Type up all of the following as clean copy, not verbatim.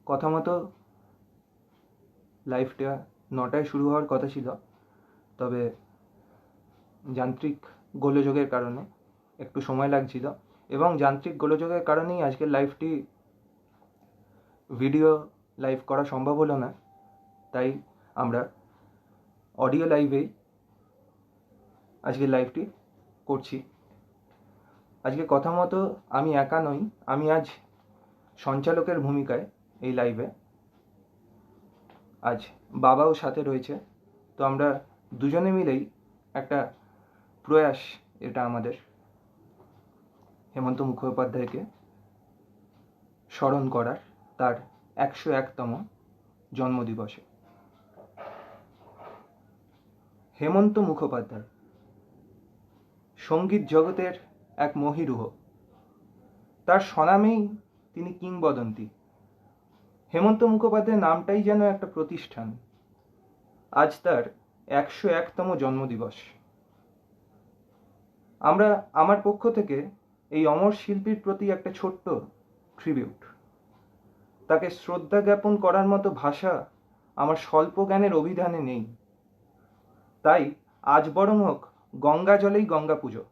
কথা মতো লাইভটা 9টায় শুরু হওয়ার কথা ছিল, তবে যান্ত্রিক গোলযোগের কারণে একটু সময় লাগছিল, এবং যান্ত্রিক গোলযোগের কারণেই আজকের লাইভটি ভিডিও লাইভ করা সম্ভব হলো না। তাই আমরা অডিও লাইভেই আজকের লাইভটি করছি। আজকে কথা মতো আমি একা নই, আমি আজ সঞ্চালকের ভূমিকায় এই লাইভে। আজ বাবাও সাথে রয়েছে, তো আমরা দুজনে মিলেই একটা প্রয়াস, এটা আমাদের হেমন্ত মুখোপাধ্যায়কে স্মরণ করার তার 101তম জন্মদিবসে। হেমন্ত মুখোপাধ্যায় সঙ্গীত জগতের এক মহীরুহ, তার স্বনামেই তিনি কিংবদন্তি। হেমন্ত মুখোপাধ্যায় নামটাই যেন একটা প্রতিষ্ঠান। আজ তার 101তম জন্মদিবস। আমার পক্ষ থেকে এই অমর শিল্পীর প্রতি একটা ছোট্ট ট্রিবিউট। তাকে শ্রদ্ধা জ্ঞাপন করার মতো ভাষা আমার স্বল্প জ্ঞানের অভিধানে নেই। তাই আজ বরং হোক গঙ্গা জলেই গঙ্গা পুজো।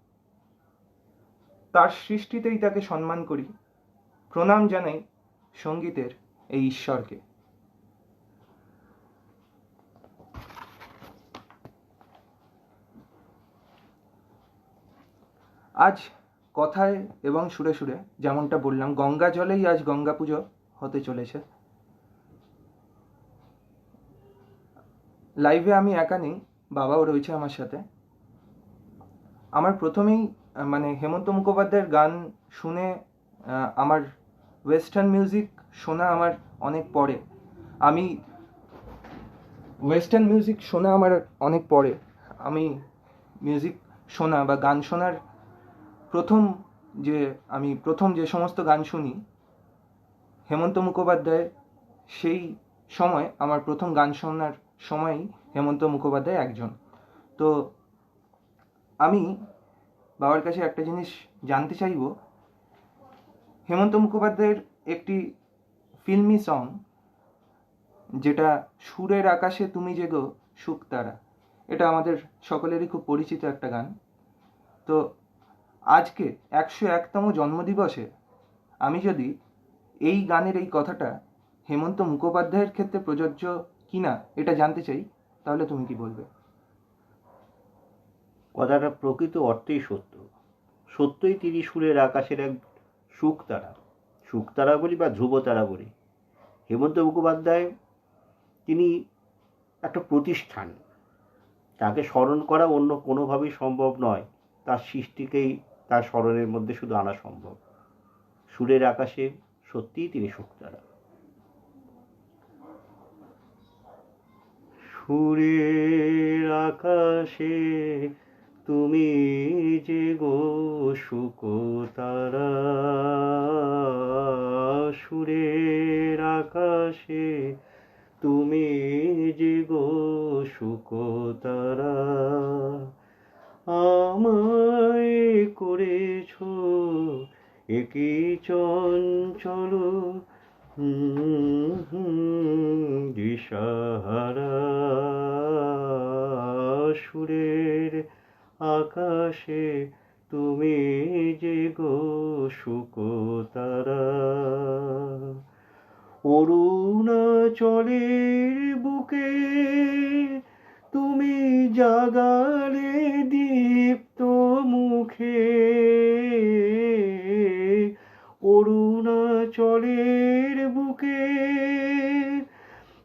তার সৃষ্টিতেই তাকে সম্মান করি, প্রণাম জানাই সঙ্গীতের এই ঈশ্বরকে। আজ কথায় এবং সুরে সুরে যেমনটা বললাম, গঙ্গা জলেই আজ গঙ্গা পুজো হতে চলেছে। লাইভে আমি একা নেই, বাবাও রয়েছে আমার সাথে। আমার প্রথমেই হেমন্ত মুখোপাধ্যায়ের গান শুনে আমার ওয়েস্টার্ন মিউজিক শোনা আমার অনেক পরে। আমি মিউজিক শোনা বা গান শোনার প্রথম যে সমস্ত গান শুনি হেমন্ত মুখোপাধ্যায়ের, সেই সময় আমার প্রথম গান শোনার সময়ই হেমন্ত মুখোপাধ্যায় একজন। তো আমি বাবার কাছে একটা জিনিস জানতে চাইব, হেমন্ত মুখোপাধ্যায়ের একটি ফিল্মি সং, যেটা সুরের আকাশে তুমি জেগো শুকতারা, এটা আমাদের সকলেরই খুব পরিচিত একটা গান। তো আজকে 101তম জন্মদিবসে আমি যদি এই গানের এই কথাটা হেমন্ত মুখোপাধ্যায়ের ক্ষেত্রে প্রযোজ্য কিনা এটা জানতে চাই, তাহলে তুমি কি বলবে? কথাটা প্রকৃত অর্থেই সত্য। সত্যই তিনি সুরের আকাশের এক শুকতারা বলি বা ধ্রুবতারা বলি। হেমন্ত মুখোপাধ্যায় তিনি একটা প্রতিষ্ঠান। তাকে স্মরণ করা অন্য কোনোভাবেই সম্ভব নয়। তার সৃষ্টিকেই তার স্মরণের মধ্যে শুধু আনা সম্ভব। সুরের আকাশে সত্যিই তিনি শুকতারা। সুরের আকাশে তুমি যে গো শুকতারা, সুরের আকাশে তুমি যে গো শুকতারা, আমায় করেছ একই চঞ্চল দিশাহারা, সুরের আকাশে তুমি যে গো শুকতারা, অরুণাচলের বুকে তুমি জাগালে দীপ্ত মুখে, অরুণাচলের বুকে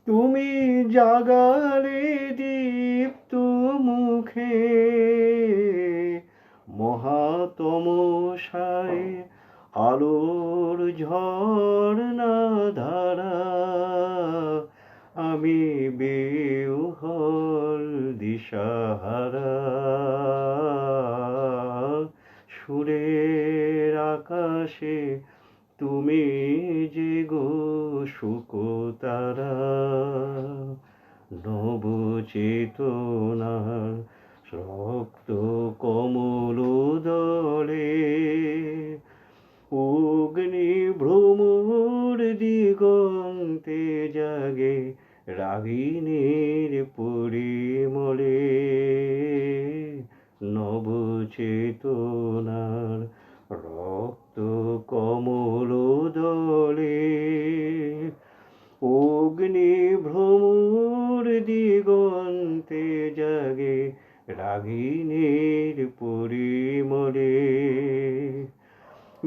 তুমি জাগালে দীপ্ত মুখে, মহাতমসায় আলোর ঝর্ণা ধারা, আমি বেউহল দিশাহারা, সুরের আকাশে তুমি যে গো শুকতারা, নবচেতনার রক্ত কমল দলে, অগ্নি ভ্রমর দিগন্তে চেতনার রক্ত কমল দলে অগ্নি ভ্রমর দিগন্তে জাগে রাগিনীর পরিমলে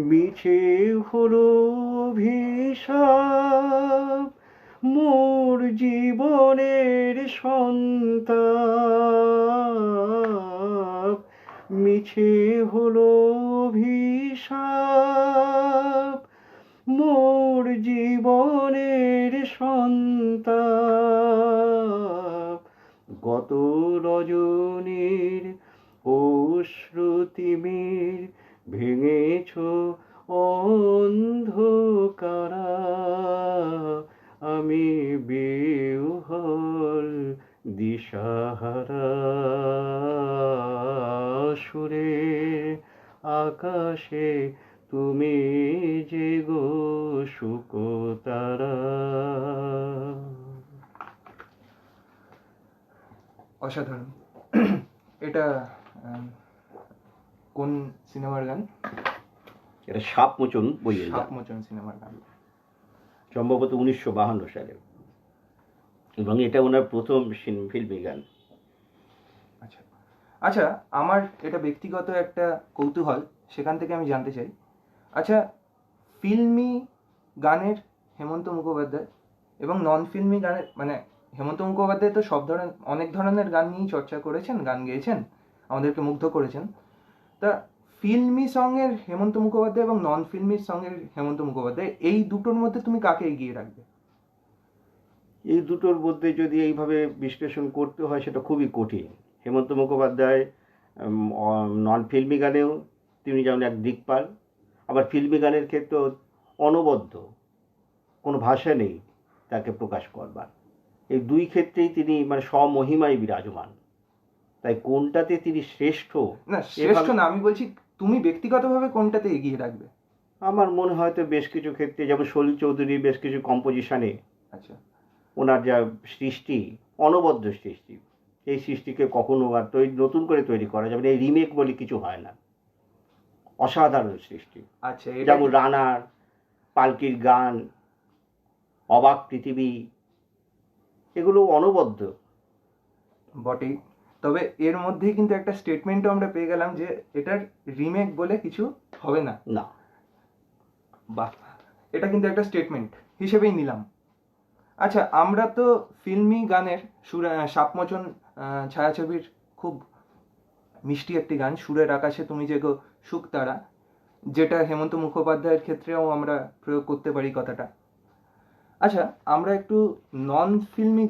মিছে হলো অভিশাপ মোর জীবনের সন্তাপ মিছে হলো অভিশাপ মোর জীবনের সন্তাপ গত রজনীর অশ্রুতিমির ভেঙেছ অন্ধকারা আমি বিহ্বল দিশাহারা সুরে আকাশে তুমি যে গো শুকতারা। অসাধারণ। এটা কোন সিনেমার গান? এটা সাপমোচন বইয়ের গান, সাপমোচন সিনেমার গান, সম্ভবত 1952 সালে, এবং এটা ওনার প্রথম ফিল্মি গান। আচ্ছা আচ্ছা, আমার এটা ব্যক্তিগত একটা কৌতূহল, সেখান থেকে আমি জানতে চাই, আচ্ছা ফিল্মি গানের হেমন্ত মুখোপাধ্যায় এবং নন ফিল্মি গানের, মানে হেমন্ত মুখোপাধ্যায় তো অনেক ধরনের গান নিয়েই চর্চা করেছেন, গান গেয়েছেন, আমাদেরকে মুগ্ধ করেছেন। তা ফিল্মি সঙ্গের হেমন্ত মুখোপাধ্যায় এবং নন ফিল্মি সঙ্গের হেমন্ত মুখোপাধ্যায়, এই দুটোর মধ্যে তুমি কাকে এগিয়ে রাখবে? এই দুটোর মধ্যে যদি এইভাবে বিশ্লেষণ করতে হয় সেটা খুবই কঠিন। হেমন্ত মুখোপাধ্যায় নন ফিল্মি গানেও তিনি যেমন এক দিকপাল, আবার ফিল্মি গানের ক্ষেত্রেও অনবদ্য, কোনো ভাষা নেই তাকে প্রকাশ করবার। এই দুই ক্ষেত্রেই তিনি মানে স্বমহিমায় বিরাজমান। তাই কোনটাতে তিনি শ্রেষ্ঠ? না শ্রেষ্ঠ না, আমি বলছি তুমি ব্যক্তিগতভাবে কোনটাতে এগিয়ে রাখবে? আমার মনে হয় তো বেশ কিছু ক্ষেত্রে, যেমন সলিল চৌধুরীর বেশ কিছু কম্পোজিশনে আচ্ছা ওনার যা সৃষ্টি, অনবদ্য সৃষ্টি, এই সৃষ্টিকে কখনো আর নতুন করে তৈরি করা যাবে না। এই রিমেক বলে কিছু হয় না, অসাধারণ সৃষ্টি। আচ্ছা, যেমন রানার, পালকির গান, অবাক পৃথিবী, এগুলো অনবদ্য বটেই। তবে এর মধ্যেই কিন্তু একটা স্টেটমেন্টও আমরা পেয়ে গেলাম যে এটার রিমেক বলে কিছু হবে না। না, বাহ, এটা কিন্তু একটা স্টেটমেন্ট হিসেবেই নিলাম। আচ্ছা, আমরা তো ফিল্মি গানের সাপমোচন ছায়াছবির খুব মিষ্টি একটি গান, সুরের আকাশে তুমি যে গো শুকতারা, যেটা হেমন্ত মুখোপাধ্যায়ের ক্ষেত্রেও আমরা প্রয়োগ করতে পারি কথাটা। আচ্ছা, আমরা একটু নন ফিল্মি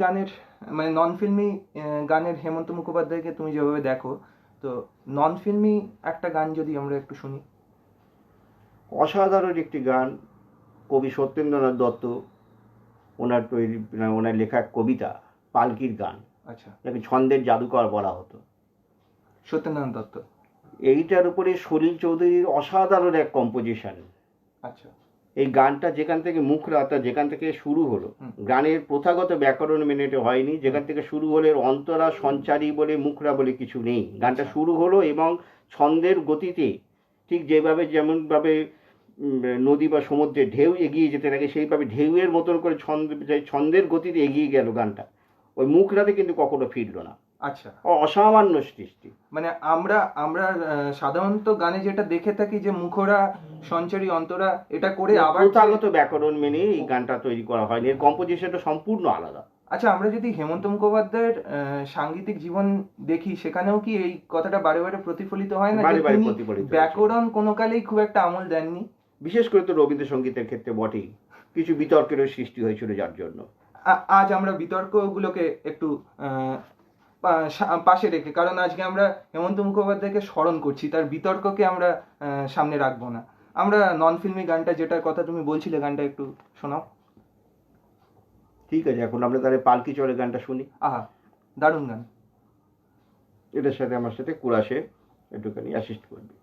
গানের হেমন্ত মুখোপাধ্যায়কে তুমি যেভাবে দেখো, তো নন ফিল্মি একটা গান যদি আমরা একটু শুনি। অসাধারণ একটি গান, কবি সত্যেন্দ্রনাথ দত্ত ওনার তৈরি, ওনার লেখা কবিতা পালকির গান। আচ্ছা, যাকে ছন্দের জাদুকর বলা হতো, সত্যেন্দ্রনাথ দত্ত। এইটার উপরে সলিল চৌধুরীর অসাধারণ এক কম্পোজিশন। আচ্ছা, এই গানটা যেখান থেকে মুখরা, অর্থাৎ যেখান থেকে শুরু হলো, গানের প্রথাগত ব্যাকরণ মেনে হয়নি, যেখান থেকে শুরু হলো অন্তরা সঞ্চারী বলে মুখরা বলে কিছু নেই। গানটা শুরু হলো এবং ছন্দের গতিতে, ঠিক যেমনভাবে নদী বা সমুদ্রে ঢেউ এগিয়ে যেতে লাগে, সেইভাবে ঢেউয়ের মতন করে ছন্দের গতিতে এগিয়ে গেল গানটা। ওই মুখরাতে কিন্তু কখনো ফিরল না। আচ্ছা, অসামান্য সৃষ্টি। মানে আমরা সাধারণত গানে যেটা দেখে থাকি যে মুখরা সঞ্চারী অন্তরা, এটা করে আবার প্রথাগত ব্যাকরণ মেনে এই গানটা তৈরি করা হয়নি, এর কম্পোজিশনটা সম্পূর্ণ আলাদা। আচ্ছা, আমরা যদি হেমন্ত মুখোপাধ্যায়ের সাংগীতিক জীবন দেখি, সেখানেও কি এই কথাটা বারে বারে প্রতিফলিত হয় না যে তিনি ব্যাকরণ কোনো কালেই খুব একটা আমল দেননি? বিশেষ করে তো রবীন্দ্রসঙ্গীতের ক্ষেত্রে বটেই, কিছু বিতর্কেরও সৃষ্টি হয়েছিল, যার জন্য আজ আমরা বিতর্কগুলোকে একটু পাশে রেখে, কারণ আজকে আমরা হেমন্ত মুখোপাধ্যায়কে স্মরণ করছি, তার বিতর্ককে আমরা সামনে রাখবো না। আমরা নন ফিল্মি গানটা, যেটার কথা তুমি বলছিলে, গানটা একটু শোনাও। ঠিক আছে, এখন আমরা তাহলে পালকি চলে গানটা শুনি। আহা, দারুণ গান। এটার সাথে আমার সাথে কুরাশে একটুখানি অ্যাসিস্ট করবে।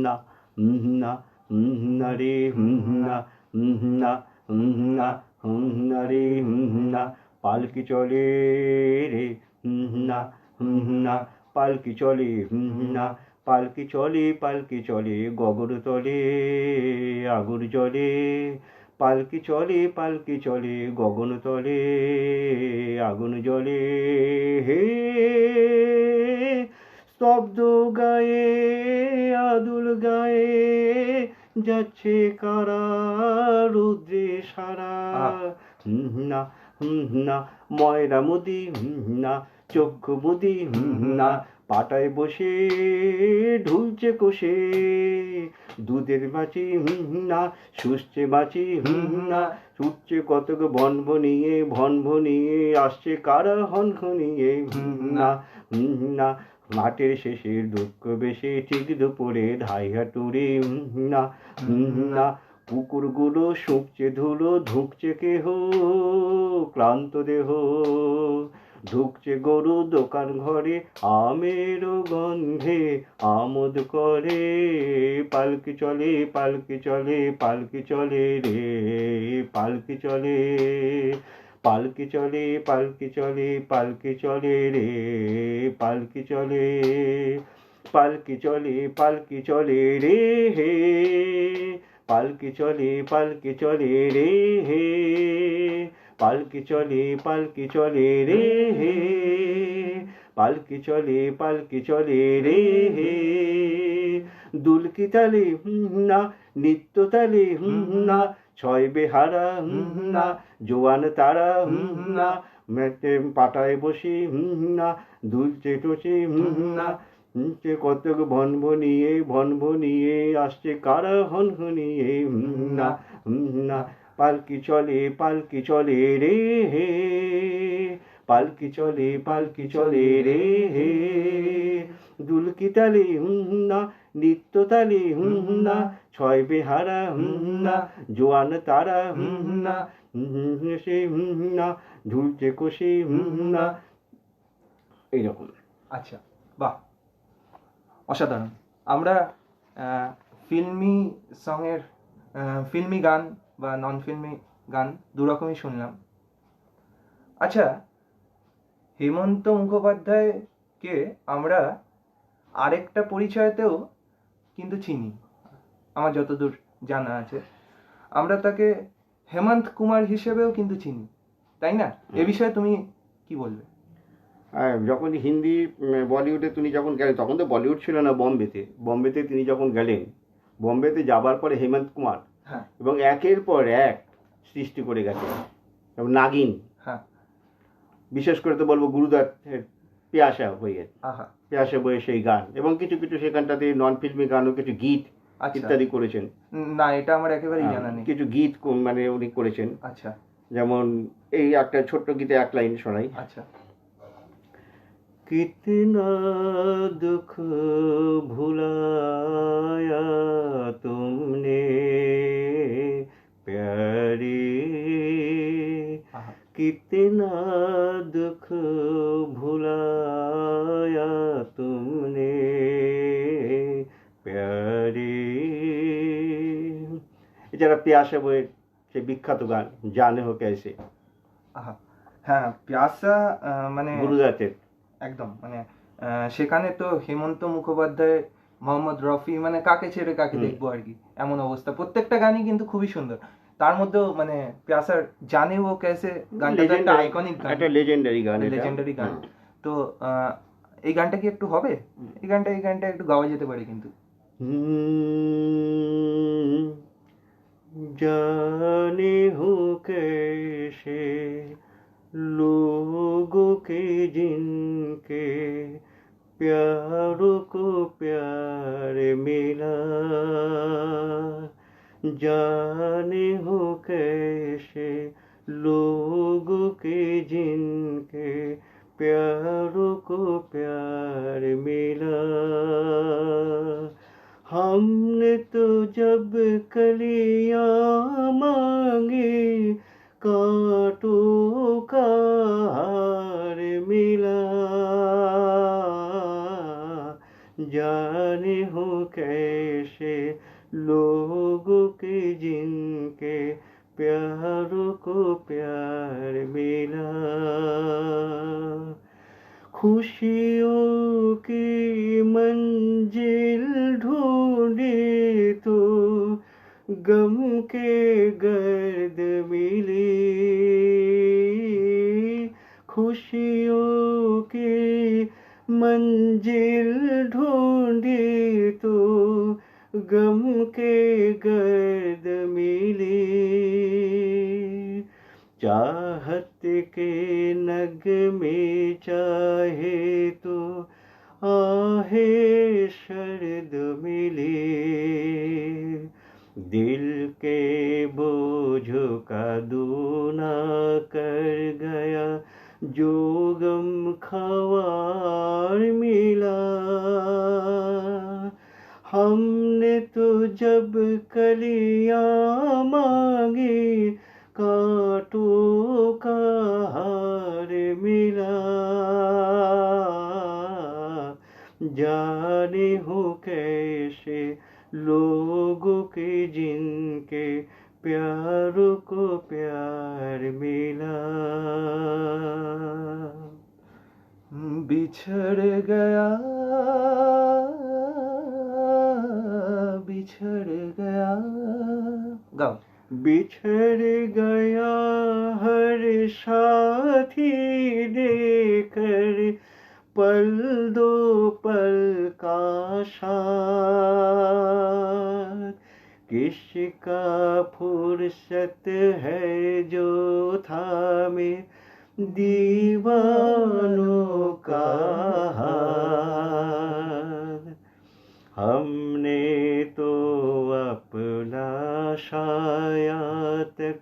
না না না রে না না না না রে না, পালকি চলে রে না না পালকি চলে না, পালকি চলে গগন তলে আগুন জ্বলে, পালকি চলে গগন তলে আগুন জ্বলে। হে স্তব্ধ গায়ে আদুল গায়ে যাচ্ছে কারা রুদ্রে সারা। না না ময়রা মুদি না, চক্ষু মুদি না, পাটায় বসে ঢুলছে কোষে দুধের মাছি না, শুষছে মাছি না, ছুটছে কতক ভনভনিয়ে আসছে কারা হনহনিয়ে। না না মাঠের শেষে দুঃখ বেশি ঠিক দুপুরে ধাই হাটুরে। না না পুকুরগুলো শুকছে ধুলো, ধুকছে কেহ ক্লান্ত দেহ, ঢুকছে গরু দোকান ঘরে আমের গন্ধে আমোদ করে। পালকি চলে রে, পালকি চলে, পালকি চলে রে, পালকি চলে রে, পালকি চলে, পালকি চলে রে, পালকি চলে রে, পালকি চলে রে। দুলকি তালে না, নিত্য তালে না, ছয় বেহারা না, জোয়ান তারা না, পাটায় বসে না, দুলছে টোচে না, কতক ভনভনিয়ে আসছে কারা হনহনিয়ে। না না পালকি চলে রে, পালকি চলে রে। দুলকি তালে না, নিত্য তালে না, ছয় বেহারা না, জোয়ান তারা না, সে না, ঝুলছে কোষে না, এইরকম। আচ্ছা, বাহ, অসাধারণ। আমরা ফিল্মি সঙের ফিল্মি গান বা নন ফিল্মি গান দুরকমই শুনলাম। আচ্ছা, হেমন্ত মুখোপাধ্যায়কে আমরা আরেকটা পরিচয়তেও কিন্তু চিনি, আমার যতদূর জানা আছে। আমরা তাকে হেমন্ত কুমার হিসেবেও কিন্তু চিনি, তাই না? এ বিষয়ে তুমি কি বলবে? যখন হিন্দি বলিউডে তিনি যখন গেলেন, তখন তো বলিউড ছিল না, বম্বেতে তিনি যখন গেলেন, বম্বেতে যাবার পরে হেমন্ত কুমার এবং একের পর এক সৃষ্টি করে গেছে। এবং নাগিন, বিশেষ করে তো বলবো গুরুদাসের পিয়াসা বইয়ে সেই গান, এবং কিছু কিছু সেখানটাতে নন ফিল্মি গানও কিছু গীত ইত্যাদি করেছেন। না, এটা আমার একেবারেই জানা নেই। কিছু গীত মানে উনি করেছেন। আচ্ছা, যেমন এই একটা ছোট্ট গীতে এক লাইন শোনাই। আচ্ছা। कितना दुख भुलाया तुमने प्यारी, कितना दुख भुलाया तुमने प्यारी। এছাড়া পিয়াসা বইয়ের সে বিখ্যাত গান জানে হো कैसे। হ্যাঁ, পিয়াসা মানে গুরুদাসের একদম, মানে সেখানে তো হেমন্ত মুখোপাধ্যায়, মোহাম্মদ রফি, মানে কাকে ছেড়ে কাকে দেখবো আর কি, এমন অবস্থা। প্রত্যেকটা গানই কিন্তু খুবই সুন্দর। তার মধ্যেও মানে পিয়াসার জানে ও কেসে গানটা একটা আইকনিক গান, একটা লেজেন্ডারি গান। তো এই গানটা কি একটু হবে? এই গানটা একটু গাওয়া যেতে পারে কিন্তু। जाने हो कैसे लोगों के जिनके प्यारों को प्यार मिला, जाने हो कैसे लोगों के जिनके प्यारों को प्यार मिला। हमने तो जब कलियां मांगी कांटों का हार मिला, जाने हो कैसे लोगों के जिनके प्यारों को प्यार मिला। खुशियों की दिल ढूंढी तो गम के गर्द मिली, चाहत के नगमे चाहे तो आहे शर्द मिली, दिल के बोझ का दूना कर गया जो गम खवार मिला, हमने तो जब कलियां मांगी कांटों का हार मिला, जाने हो कैसे लोगों के जिनके प्यारों को प्यार मिला, बिछड़ गया बिछड़ गया। गाओ। बिछड़ गया हर साथी देकर पल दो पल का साथ, किसका फुर्सत है जो थामे दीवानों का हाथ, हमने तो अपना साया तक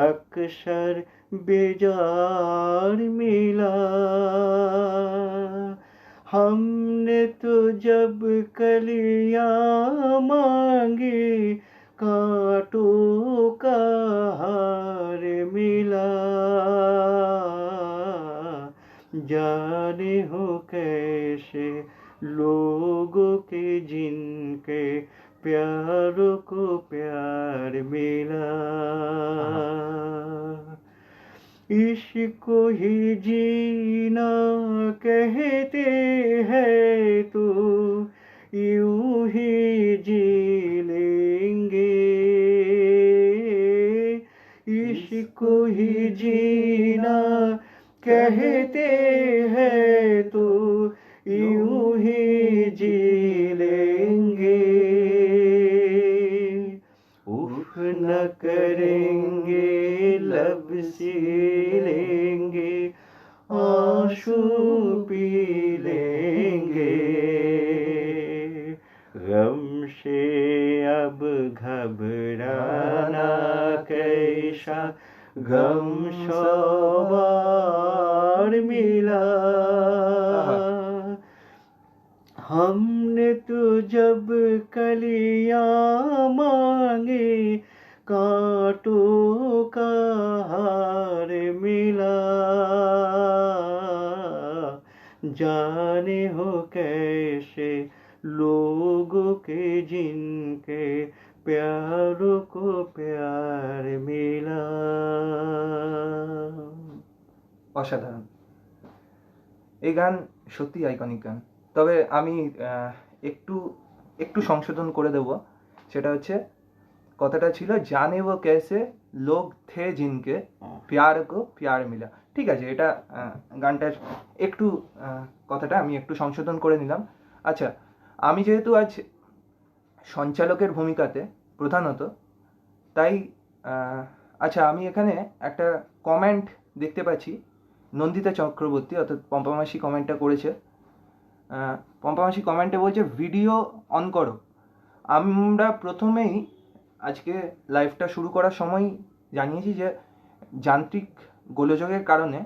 अक्सर बेजार मिला, हमने तो जब कलियां मांगी कांटों का हार मिला, जाने हो कैसे लोगों के जिनके प्यारों को प्यार मिला, इसको ही जीना कहते हैं तो यूं ही जी लेंगे, इसको ही जीना कहते हैं तो यूं ही जी लेंगे, उफ न करेंगे लब सी लेंगे आंसू पी लेंगे, गम से अब घबराना कैसा गम सौ बार मिला, हमने तो जब कलियां मांगे कांटों का हार मिला, जाने हो कैसे लोगों के जिनके प्यारों को प्यार मिला। অসাধারণ। এই গান সত্যি আইকনিক গান। তবে আমি একটু একটু সংশোধন করে দেব। সেটা হচ্ছে কথাটা ছিল জানে ও कैसे लोग थे जिनके प्यार को प्यार मिला। ঠিক আছে, এটা গানটার একটু কথাটা আমি একটু সংশোধন করে নিলাম। আচ্ছা, আমি যেহেতু আজ সঞ্চালকের ভূমিকাতে প্রধানত, তাই আচ্ছা আমি এখানে একটা কমেন্ট দেখতে পাচ্ছি, নন্দিতা চক্রবর্তী অর্থাৎ পম্পামাসি কমেন্টটা করেছে। পম্পামাসি কমেন্টে বলছে ভিডিও অন করো। আমরা প্রথমেই আজকে লাইভটা শুরু করার সময় জানিয়েছি যে যান্ত্রিক গোলযোগের কারণে,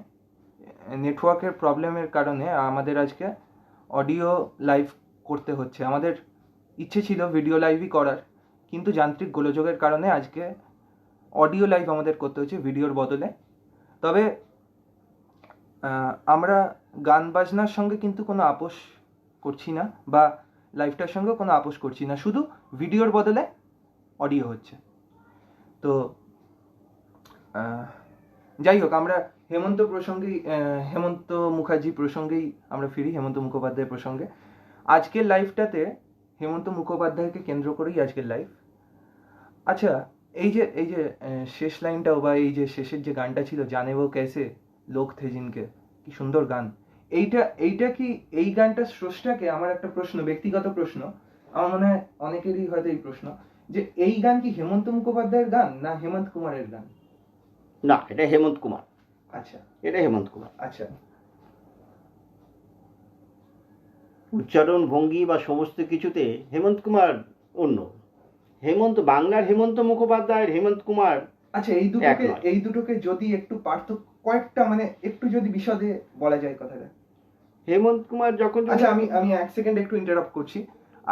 নেটওয়ার্কের প্রবলেমের কারণে আমাদের আজকে অডিও লাইভ করতে হচ্ছে। আমাদের ইচ্ছে ছিল ভিডিও লাইভই করার, কিন্তু যান্ত্রিক গোলযোগের কারণে আজকে অডিও লাইভ আমাদের করতে হচ্ছে ভিডিওর বদলে। তবে আমরা গান বাজনার সঙ্গে কিন্তু কোনো আপোষ করছি না, বা লাইভটার সঙ্গে কোনো আপোষ করছি না, শুধু ভিডিওর বদলে অডিও হচ্ছে। তো যাই হোক, আমরা হেমন্ত মুখার্জি প্রসঙ্গেই আমরা ফিরি, হেমন্ত মুখোপাধ্যায় প্রসঙ্গে। আজকের লাইভটাতে হেমন্ত মুখোপাধ্যায়কে কেন্দ্র করেই আজকের লাইভ। আচ্ছা, এই যে শেষ লাইনটাও, বা এই যে শেষের যে গানটা ছিল জানে ও कैसे लोग थे जिनके, কি সুন্দর গান। এইটা কি এই গানটা স্রষ্টাকে, আমার একটা প্রশ্ন, ব্যক্তিগত প্রশ্ন, আমার মনে হয় অনেকেরই হয়তো এই প্রশ্ন, যে এই গান কি হেমন্ত মুখোপাধ্যায়ের গান না হেমন্ত কুমারের গান? না, এটা হেমন্ত কুমার। আচ্ছা এটা হেমন্ত কুমার। আচ্ছা। উচ্চারণ, ভঙ্গি বা সমস্ত কিছুতে হেমন্ত কুমার অন্য। বাংলার হেমন্ত মুখোপাধ্যায়ের হেমন্ত কুমার আচ্ছা, এই দুটোকে যদি একটু পার্থক্য, কয়েকটা মানে একটু যদি বিশদে বলা যায় কথাটা। হেমন্ত কুমার যখন আচ্ছা, আমি এক সেকেন্ড একটু ইন্টারাপ্ট করছি।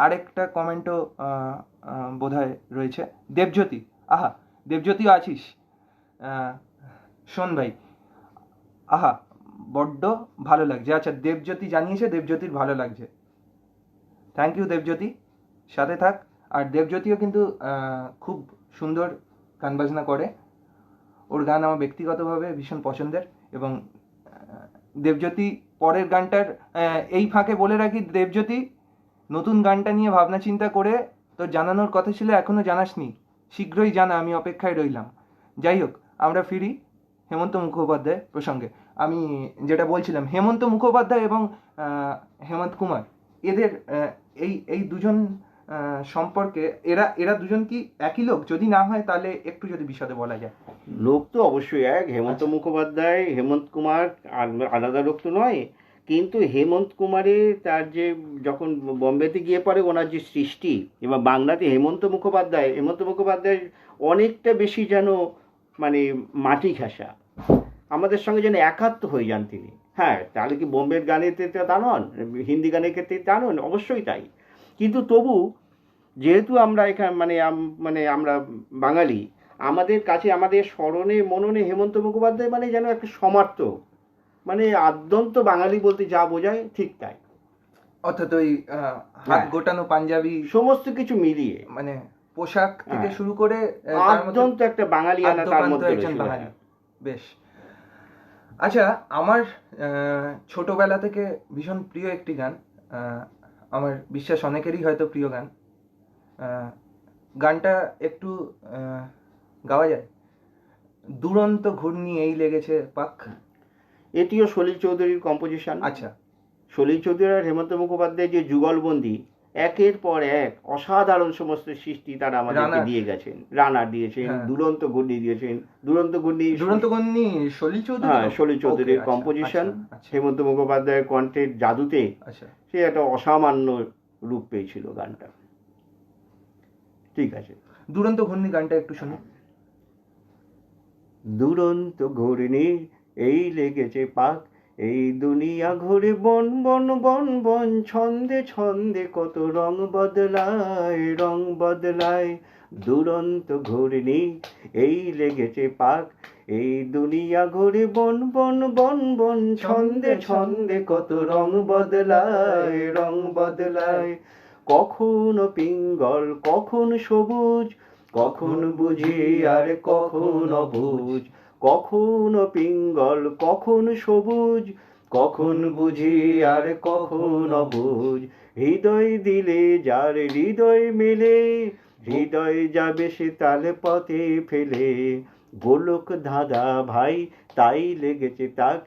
আরেকটা কমেন্টও বোধহয় রয়েছে। দেবজ্যোতি, আহা দেবজ্যোতিও আছিস? শোন ভাই, আহা বড্ড ভালো লাগছে। আচ্ছা, দেবজ্যোতি জানিয়েছে দেবজ্যোতির ভালো লাগছে। থ্যাংক ইউ দেবজ্যোতি, সাথে থাক। আর দেবজ্যোতিও কিন্তু খুব সুন্দর গান বাজনা করে। ওর গান আমার ব্যক্তিগতভাবে ভীষণ পছন্দের। এবং দেবজ্যোতি পরের গানটার, এই ফাঁকে বলে রাখি, দেবজ্যোতি নতুন গানটা নিয়ে ভাবনা চিন্তা করে তোর জানানোর কথা ছিল, এখনো জানাসনি, শীঘ্রই জানা, আমি অপেক্ষায় রইলাম। যাই হোক, আমরা ফিরি হেমন্ত মুখোপাধ্যায় প্রসঙ্গে। আমি যেটা বলছিলাম, হেমন্ত মুখোপাধ্যায় এবং হেমন্ত কুমার, এদের এই দুজন সম্পর্কে, এরা দুজন কি একই লোক? যদি না হয় তাহলে একটু যদি বিশদে বলা যায়। লোক তো অবশ্যই এক। হেমন্ত মুখোপাধ্যায়, হেমন্ত কুমার আলাদা লোক তো নয়, কিন্তু হেমন্ত কুমারের তার যে যখন বম্বেতে গিয়ে পড়ে ওনার যে সৃষ্টি, এবং বাংলাতে হেমন্ত মুখোপাধ্যায় অনেকটা বেশি যেন মানে মাটি ঘেঁষা, আমাদের সঙ্গে যেন একাত্ম হয়ে যান তিনি। হ্যাঁ, তাহলে কি বোম্বের গানের ক্ষেত্রে তা নন, হিন্দি গানের ক্ষেত্রে তা নন, অবশ্যই তাই। কিন্তু তবু যেহেতু আমরা এখানে মানে আমরা বাঙালি, আমাদের কাছে আমাদের স্মরণে মননে হেমন্ত মুখোপাধ্যায় মানে যেন একটা সমার্থ, মানে আদ্যন্ত বাঙালি বলতে যা বোঝায় ঠিক তাই। অর্থাৎ ওই হাত গোটানো পাঞ্জাবি, সমস্ত কিছু মিলিয়ে, মানে পোশাক থেকে শুরু করে আদ্যন্ত একটা বাঙালিয়ানা তার মধ্যে রয়েছে। বেশ। আচ্ছা, আমার ছোটবেলা থেকে ভীষণ প্রিয় একটি গান, আমার বিশ্বাস অনেকেরই হয়তো প্রিয় গান। গানটা একটু গাওয়া যায়? দুরন্ত ঘূর্ণি এই লেগেছে পাক। এটিও সলিল চৌধুরীর কম্পোজিশন। আচ্ছা। সলিল চৌধুরী আর হেমন্ত মুখোপাধ্যায় যে যুগলবন্দি, একের পর এক অসাধারণ সমস্ত সৃষ্টি তারা আমাদেরকে দিয়ে গেছেন। রানা দিয়েছেন, দুরন্ত ঘূর্ণি দিয়েছেন। দুরন্ত ঘূর্ণি সলিল চৌধুরী, হ্যাঁ, সলিল চৌধুরীর কম্পোজিশন। হেমন্ত মুখোপাধ্যায়ের কণ্ঠের জাদুতে সে একটা অসামান্য রূপ পেয়েছিল গানটা। ঠিক আছে, দুরন্ত ঘূর্ণি গানটা একটু শুনি। দুরন্ত ঘূর্ণি এই লেগেছে পাক, এই দুনিয়া ঘুরে বন বন বন বন, ছন্দে ছন্দে কত রং বদলায়, রং বদলায়। দুরন্ত ঘূর্ণি এই লেগেছে পাক, এই দুনিয়া ঘুরে বন বন বন বন, ছন্দে ছন্দে কত রং বদলায়, রং বদলায়। কখনো পিঙ্গল, কখন সবুজ, কখন বুঝি আর কখন অবুঝ, কখনো পিঙ্গল, কখন সবুজ, কখন বুঝি আর কখন অবুঝ। হৃদয় দিলে যার হৃদয় মেলে, হৃদয় যাবে সে তালে পথে ফেলে। গোলক ধাঁধা ভাই তাই লেগেছে তাক,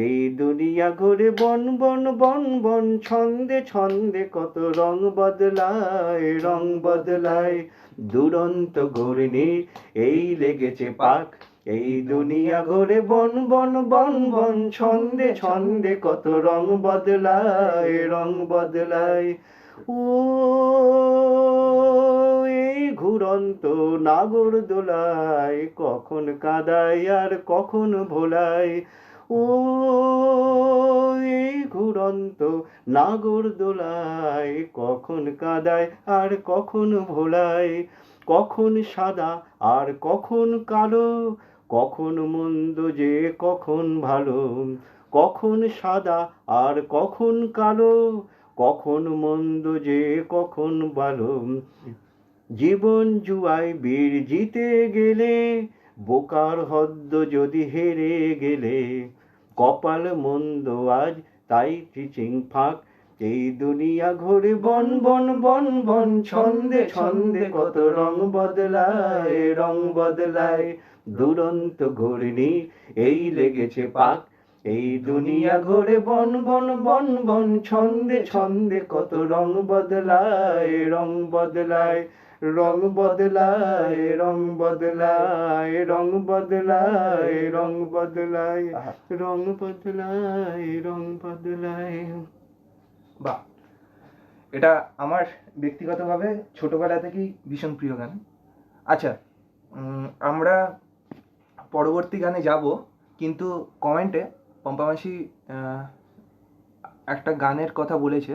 এই দুনিয়া ঘুরে বন বন বন বন, ছন্দে ছন্দে কত রং বদলায়, রং বদলায়। দুরন্ত ঘূর্ণি এই লেগেছে পাক, এই দুনিয়া ঘুরে বন বন বন বন, ছন্দে ছন্দে কত রং বদলায়, রং বদলায়। ও এই ঘুরন্ত নাগর দোলায়, কখন কাদায় আর কখন ভোলায়। ও এই ঘুরন্ত নাগর দোলায়, কখন কাদায় আর কখন ভোলায়। কখন সাদা আর কখন কালো, কখন মন্দ যে কখন ভালো। কখন সাদা আর কখন কালো, কখন মন্দ যে কখন ভালো। জীবন জুয়ায় বীর জিতে গেলে, বোকার হদ্দ যদি হেরে গেলে। কপাল মন্দ আজ তাই চিচিং ফাঁক, এই দুনিয়া ঘুরে বন বন বন বন, ছন্দে ছন্দে কত রং বদলায়, রং বদলায়। দুরন্ত ঘূর্ণি এই লেগেছে পাক, এই দুনিয়া ঘোরে বন বন বন বন, ছন্দে ছন্দে কত রং বদলায়, রং বদলায়, রং বদলায়, রং বদলায়, রং বদলায়, রং বদলায়, রং বদলায়, রং বদলায়। বাহ, এটা আমার ব্যক্তিগতভাবে ছোটবেলা থেকেই ভীষণ প্রিয় গান। আচ্ছা, আমরা পরবর্তী গানে যাব, কিন্তু কমেন্টে পম্পা মাসি একটা গানের কথা বলেছে,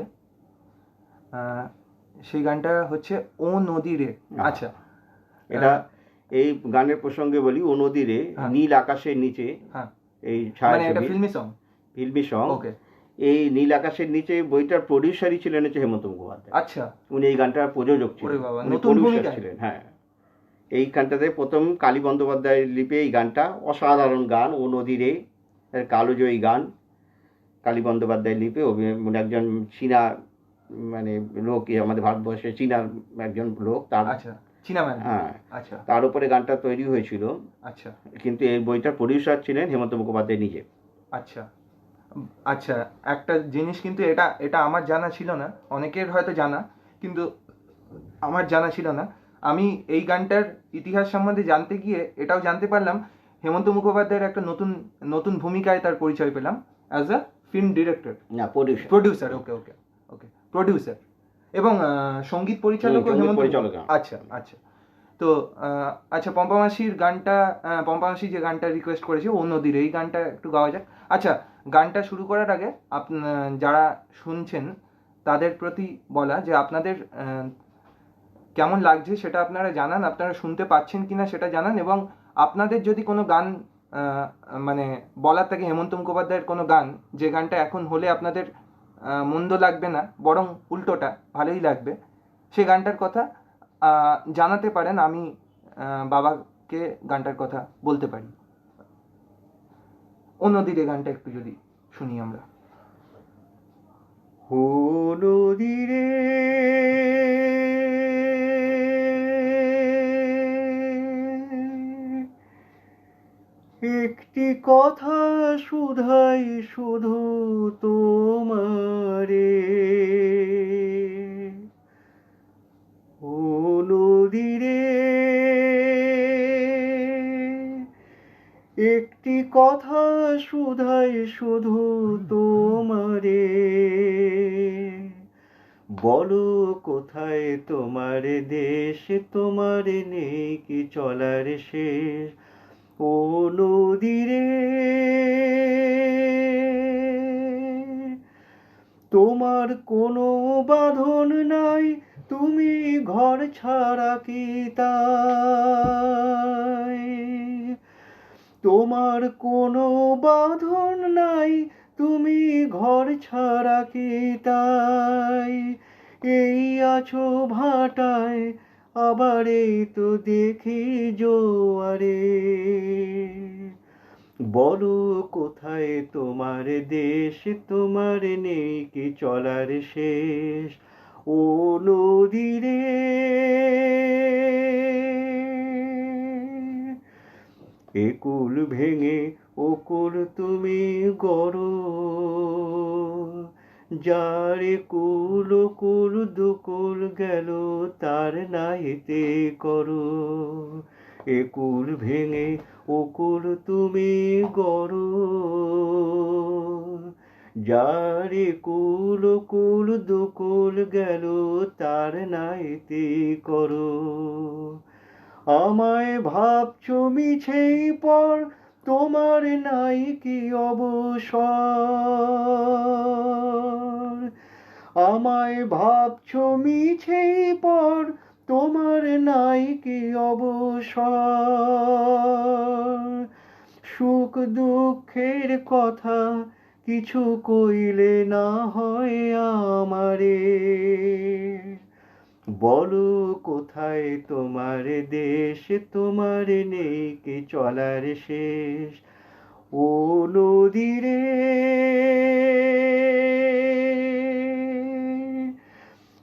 সেই গানটা হচ্ছে ও নদী রে। আচ্ছা, এটা এই গানের প্রসঙ্গে বলি, ও নদী রে, হ্যাঁ। নীল আকাশের নিচে, হ্যাঁ, এই মানে এটা ছায়াছবি, ফিল্মি সং। ফিল্মি সং। ওকে, এই নীল আকাশের নিচে বইটার প্রডিউসারই ছিলেন হচ্ছে হেমন্ত মুখোপাধ্যায়। আচ্ছা, উনি এই গানটার প্রযোজক ওরে ছিলেন, বাবা, উনি নতুন প্রডিউসার ভূমিকায়। ছিলেন। হ্যাঁ, এই গানটাতে প্রথম কালী বন্দ্যোপাধ্যায়ের লিপে এই গানটা, অসাধারণ গান, ও নদী রে, এর কালোজয়ী গান, কালী বন্দ্যোপাধ্যায়ের লিপে, মানে একজন চীনা মানে লোক, আমাদের ভারতবর্ষে চীনার একজন লোক, তার, আচ্ছা, চীনা ম্যান। হ্যাঁ, আচ্ছা, তার উপরে গানটা তৈরি হয়েছিল। আচ্ছা, কিন্তু এই বইটার প্রডিউসার ছিলেন হেমন্ত মুখোপাধ্যায় নিজে। আচ্ছা, আচ্ছা, একটা জিনিস কিন্তু এটা এটা আমার জানা ছিল না, অনেকের হয়তো জানা, কিন্তু আমার জানা ছিল না। আমি এই গানটার ইতিহাস সম্বন্ধে জানতে গিয়ে এটাও জানতে পারলাম, হেমন্ত মুখোপাধ্যায়ের একটা নতুন নতুন ভূমিকায় তার পরিচয় পেলাম, অ্যাজ আ ফিল্ম ডিরেক্টর, না, প্রডিউসার। প্রডিউসার। ওকে, ওকে, ওকে, প্রডিউসার এবং সঙ্গীত পরিচালক হেমন্ত। পরিচালক। আচ্ছা, আচ্ছা। তো আচ্ছা, পম্পা মাসির গানটা, পম্পা মাসি যে গানটা রিকোয়েস্ট করেছে ও নদীর, এই গানটা একটু গাওয়া যাক। আচ্ছা, গানটা শুরু করার আগে যারা শুনছেন তাদের প্রতি বলা যে আপনাদের কেমন লাগছে সেটা আপনারা জানান, আপনারা শুনতে পাচ্ছেন কিনা সেটা জানান, এবং আপনাদের যদি কোনো গান মানে বলার থাকে, হেমন্ত মুখোপাধ্যায়ের কোনো গান যে গানটা এখন হলে আপনাদের মন্দ লাগবে না, বরং উল্টোটা ভালোই লাগবে, সেই গানটার কথা জানাতে পারেন। আমি বাবাকে গানটার কথা বলতে পারি। ও নদীরে গানটা একটু যদি শুনি আমরা। ও নদীরে, একটি কথা শুধাই শুধু তোমারে, ও নদীরে, একটি কথা শুধাই শুধু তোমারে, বলো কোথায় তোমার দেশ, তোমার নেই কি চলার শেষ, ও নদীরে, তোমার কোনো বাঁধন নাই, তুমি ঘর ছাড়া কি তাই, তোমার কোনো বাঁধন নাই, তুমি ঘর ছাড়া কি তাই, এই আছো ভাটায়, আবার এই তো দেখি জোয়ারে, বলো কোথায় তোমার দেশ, তোমার নেই কি চলার শেষ, ও নদীরে, একুল ভেঙে ওকুল তুমি গড়ো, যার কুল কুল দুকুল গেল তার নাইতে করো, একুল ভেঙে ওকুল তুমি গড়ো, যার কুল কুল দুকুল গেল তার নাইতে করো, আমায় ভাবছো মিছেই পর, তোমার নাই কি অবসর, আমায় ভাবছো মিছেই পর, তোমার নাই কি অবসর, সুখ দুঃখের কথা কিছু কইলে না হয় আমারে, বলো কোথায় তোমার দেশ, তোমার নেই কি চলার শেষ, ও নদীরে,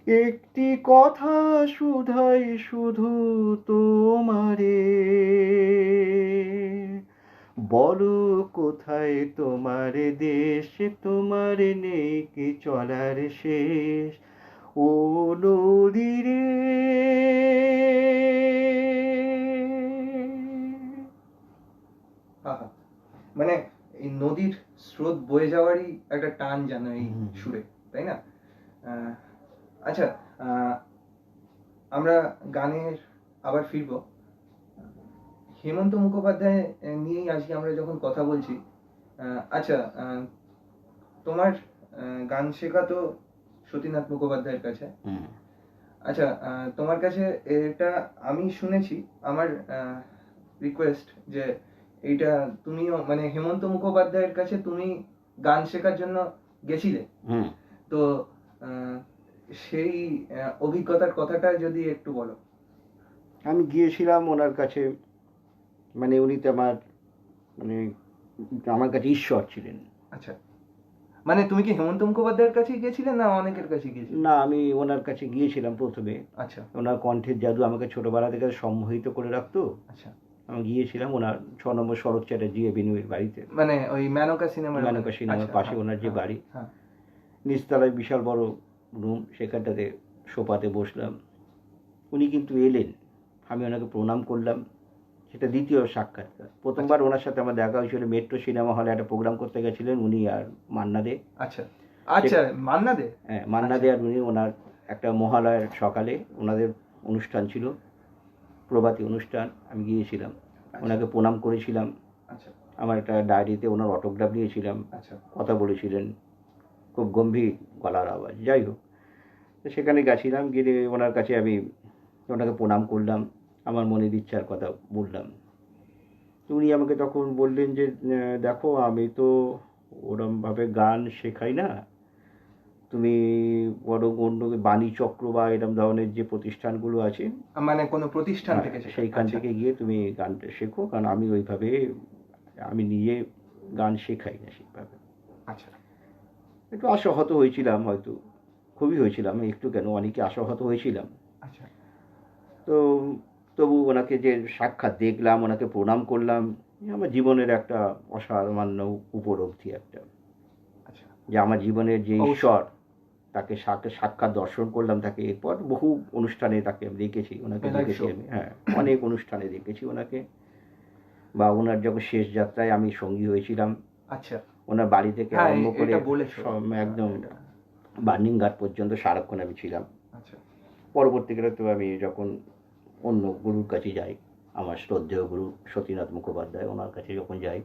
একটি কথা শুধাই শুধু তোমারে, বলো কোথায় তোমার দেশ, তোমার নেই কি চলার শেষ, ও নদী রে। আহা, মানে এই নদীর স্রোত বয়ে যাওয়ারই একটা টান জানো এই সুরে, তাই না? আচ্ছা, আমরা গানের আবার ফিরবো। হেমন্ত মুখোপাধ্যায় নিয়েই আজকে আমরা যখন কথা বলছি, আচ্ছা, তোমার গান শেখা তো সতীনাথ মুখোপাধ্যায়ের কাছে। আচ্ছা, তোমার কাছে এটা আমি শুনেছি, আমার রিকোয়েস্ট যে এইটা তুমিও মানে হেমন্ত মুখোপাধ্যায়ের কাছে তুমি গান শেখার জন্য গেছিলে, তো সেই অভিজ্ঞতার কথাটা যদি একটু বলো। আমি গিয়েছিলাম ওনার কাছে, মানে উনি তো আমার কাছে ঈশ্বর ছিলেন। আচ্ছা, মানে তুমি কি হেমন্ত মুখোপাধ্যায়ের কাছে গিয়েছিলে না অনেকের কাছে গিয়েছিলে? না, আমি ওনার কাছে গিয়েছিলাম প্রথমে। আচ্ছা, ওনার কণ্ঠের জাদু আমাকে ছোটবেলা থেকে সম্মোহিত করে রাখতো। আচ্ছা, আমি গিয়েছিলাম ওনার 6 নম্বর শরৎ চ্যাটার্জি এভিনিউয়ের বাড়িতে, মানে ওই মেনকা সিনেমার পাশে ওনার যে বাড়ি, নিচতলায় বিশাল বড় রুম, সেখানটাতে সোফাতে বসলাম। উনি কিন্তু এলেন, আমি ওনাকে প্রণাম করলাম। সেটা দ্বিতীয় সাক্ষাৎকার। প্রথমবার ওনার সাথে আমার দেখা হয়েছিল মেট্রো সিনেমা হলে, একটা প্রোগ্রাম করতে গেছিলেন উনি আর মান্না দে। আচ্ছা আচ্ছা, মান্না দে, হ্যাঁ, মান্না দে আর উনি। ওনার একটা মহালয়ার সকালে ওনাদের অনুষ্ঠান ছিল, প্রভাতী অনুষ্ঠান। আমি গিয়েছিলাম, ওনাকে প্রণাম করেছিলাম। আচ্ছা, আমার একটা ডায়েরিতে ওনার অটোগ্রাফ নিয়েছিলাম। আচ্ছা, কথা বলেছিলেন, খুব গম্ভীর গলার আওয়াজ। যাই হোক, তো সেখানে গেছিলাম, গিয়ে ওনার কাছে আমি ওনাকে প্রণাম করলাম, আমার মনের ইচ্ছার কথা বললাম। তো উনি আমাকে তখন বললেন যে দেখো, আমি তো ওরমভাবে গান শেখাই না, তুমি বরং অন্য বাণী চক্র বা এরম ধরনের যে প্রতিষ্ঠানগুলো আছে, মানে কোনো প্রতিষ্ঠান থেকে সেইখান থেকে গিয়ে তুমি গানটা শেখো, কারণ আমি ওইভাবে আমি নিজে গান শেখাই না সেইভাবে। আচ্ছা, একটু আশাহত হয়েছিলাম, হয়তো খুবই হয়েছিলাম, একটু কেন অনেকে আশাহত হয়েছিলাম। আচ্ছা, তো তবু ওনাকে যে সাক্ষাৎ দেখলাম, ওনাকে প্রণাম করলাম, আমার জীবনের একটা অসামান্য উপলব্ধি একটা। আচ্ছা, যে আমার জীবনের যে ঈশ্বর, তাকে সাক্ষাৎ দর্শন করলাম। তাকে এরপর বহু অনুষ্ঠানে তাকে আমি দেখেছি, ওনাকে দেখেছি আমি, হ্যাঁ, অনেক অনুষ্ঠানে দেখেছি ওনাকে। বা ওনার যখন শেষ যাত্রায় আমি সঙ্গী হয়েছিলাম। আচ্ছা, ওনার বাড়ি থেকে আরম্ভ করে একদম বার্নিং ঘাট পর্যন্ত সারাক্ষণ আমি ছিলাম। আচ্ছা, পরবর্তীকালে তো আমি যখন অন্য গুরুর কাছে যাই, আমার শ্রদ্ধেয় গুরু সতীনাথ মুখোপাধ্যায়, ওনার কাছে যখন যাই,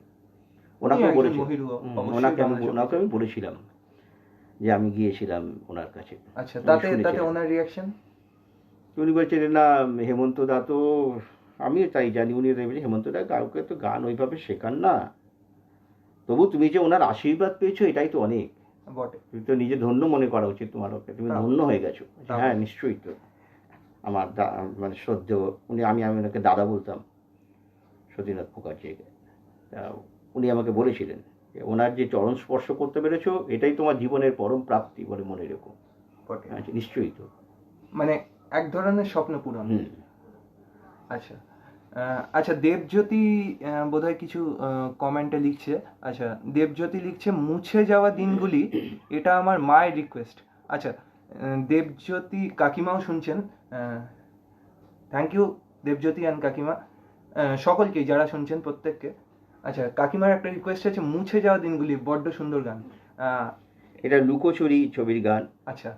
ওনাকেও বলেছি, ওনাকে আমি বলেছিলাম যে আমি গিয়েছিলাম ওনার কাছে। আচ্ছা, তাতে ওনার রিঅ্যাকশন? উনি বলছিলেন, না হেমন্ত দা তো, আমিও তাই জানি, উনি হেমন্ত দা কাউকে তো গান ওইভাবে শেখান না, তবু তুমি যে ওনার আশীর্বাদ পেয়েছো এটাই তো অনেক বটে, তুমি তো নিজে ধন্য মনে করা উচিত তোমার, ওকে তুমি ধন্য হয়ে গেছো। হ্যাঁ, নিশ্চয়ই তো। আমার মানে শ্রদ্ধেয় উনি, আমি ওনাকে দাদা বলতাম, সতীনাথ মুখার্জিকে। উনি আমাকে বলেছিলেন যে ওনার যে চরণ স্পর্শ করতে পেরেছো এটাই তোমার জীবনের পরম প্রাপ্তি বলে মনে রেখো। নিশ্চয়ই তো, মানে এক ধরনের স্বপ্ন পূরণ। আচ্ছা, আচ্ছা, দেবজ্যোতি বোধহয় কিছু কমেন্টে লিখছে। আচ্ছা, দেবজ্যোতি লিখছে, মুছে যাওয়া দিনগুলি, এটা আমার মায়ের রিকোয়েস্ট। আচ্ছা, দেবজ্যোতি কাকিমাও শুনছেন, থ্যাংক ইউ দেবজ্যোতি অ্যান্ড কাকিমা, সকলকেই যারা শুনছেন প্রত্যেককে। আচ্ছা, কাকিমার একটা রিকোয়েস্ট আছে, মুছে যাওয়া দিনগুলি, বড্ড সুন্দর গান। এটা লুকোচুরি ছবির গান। আচ্ছা,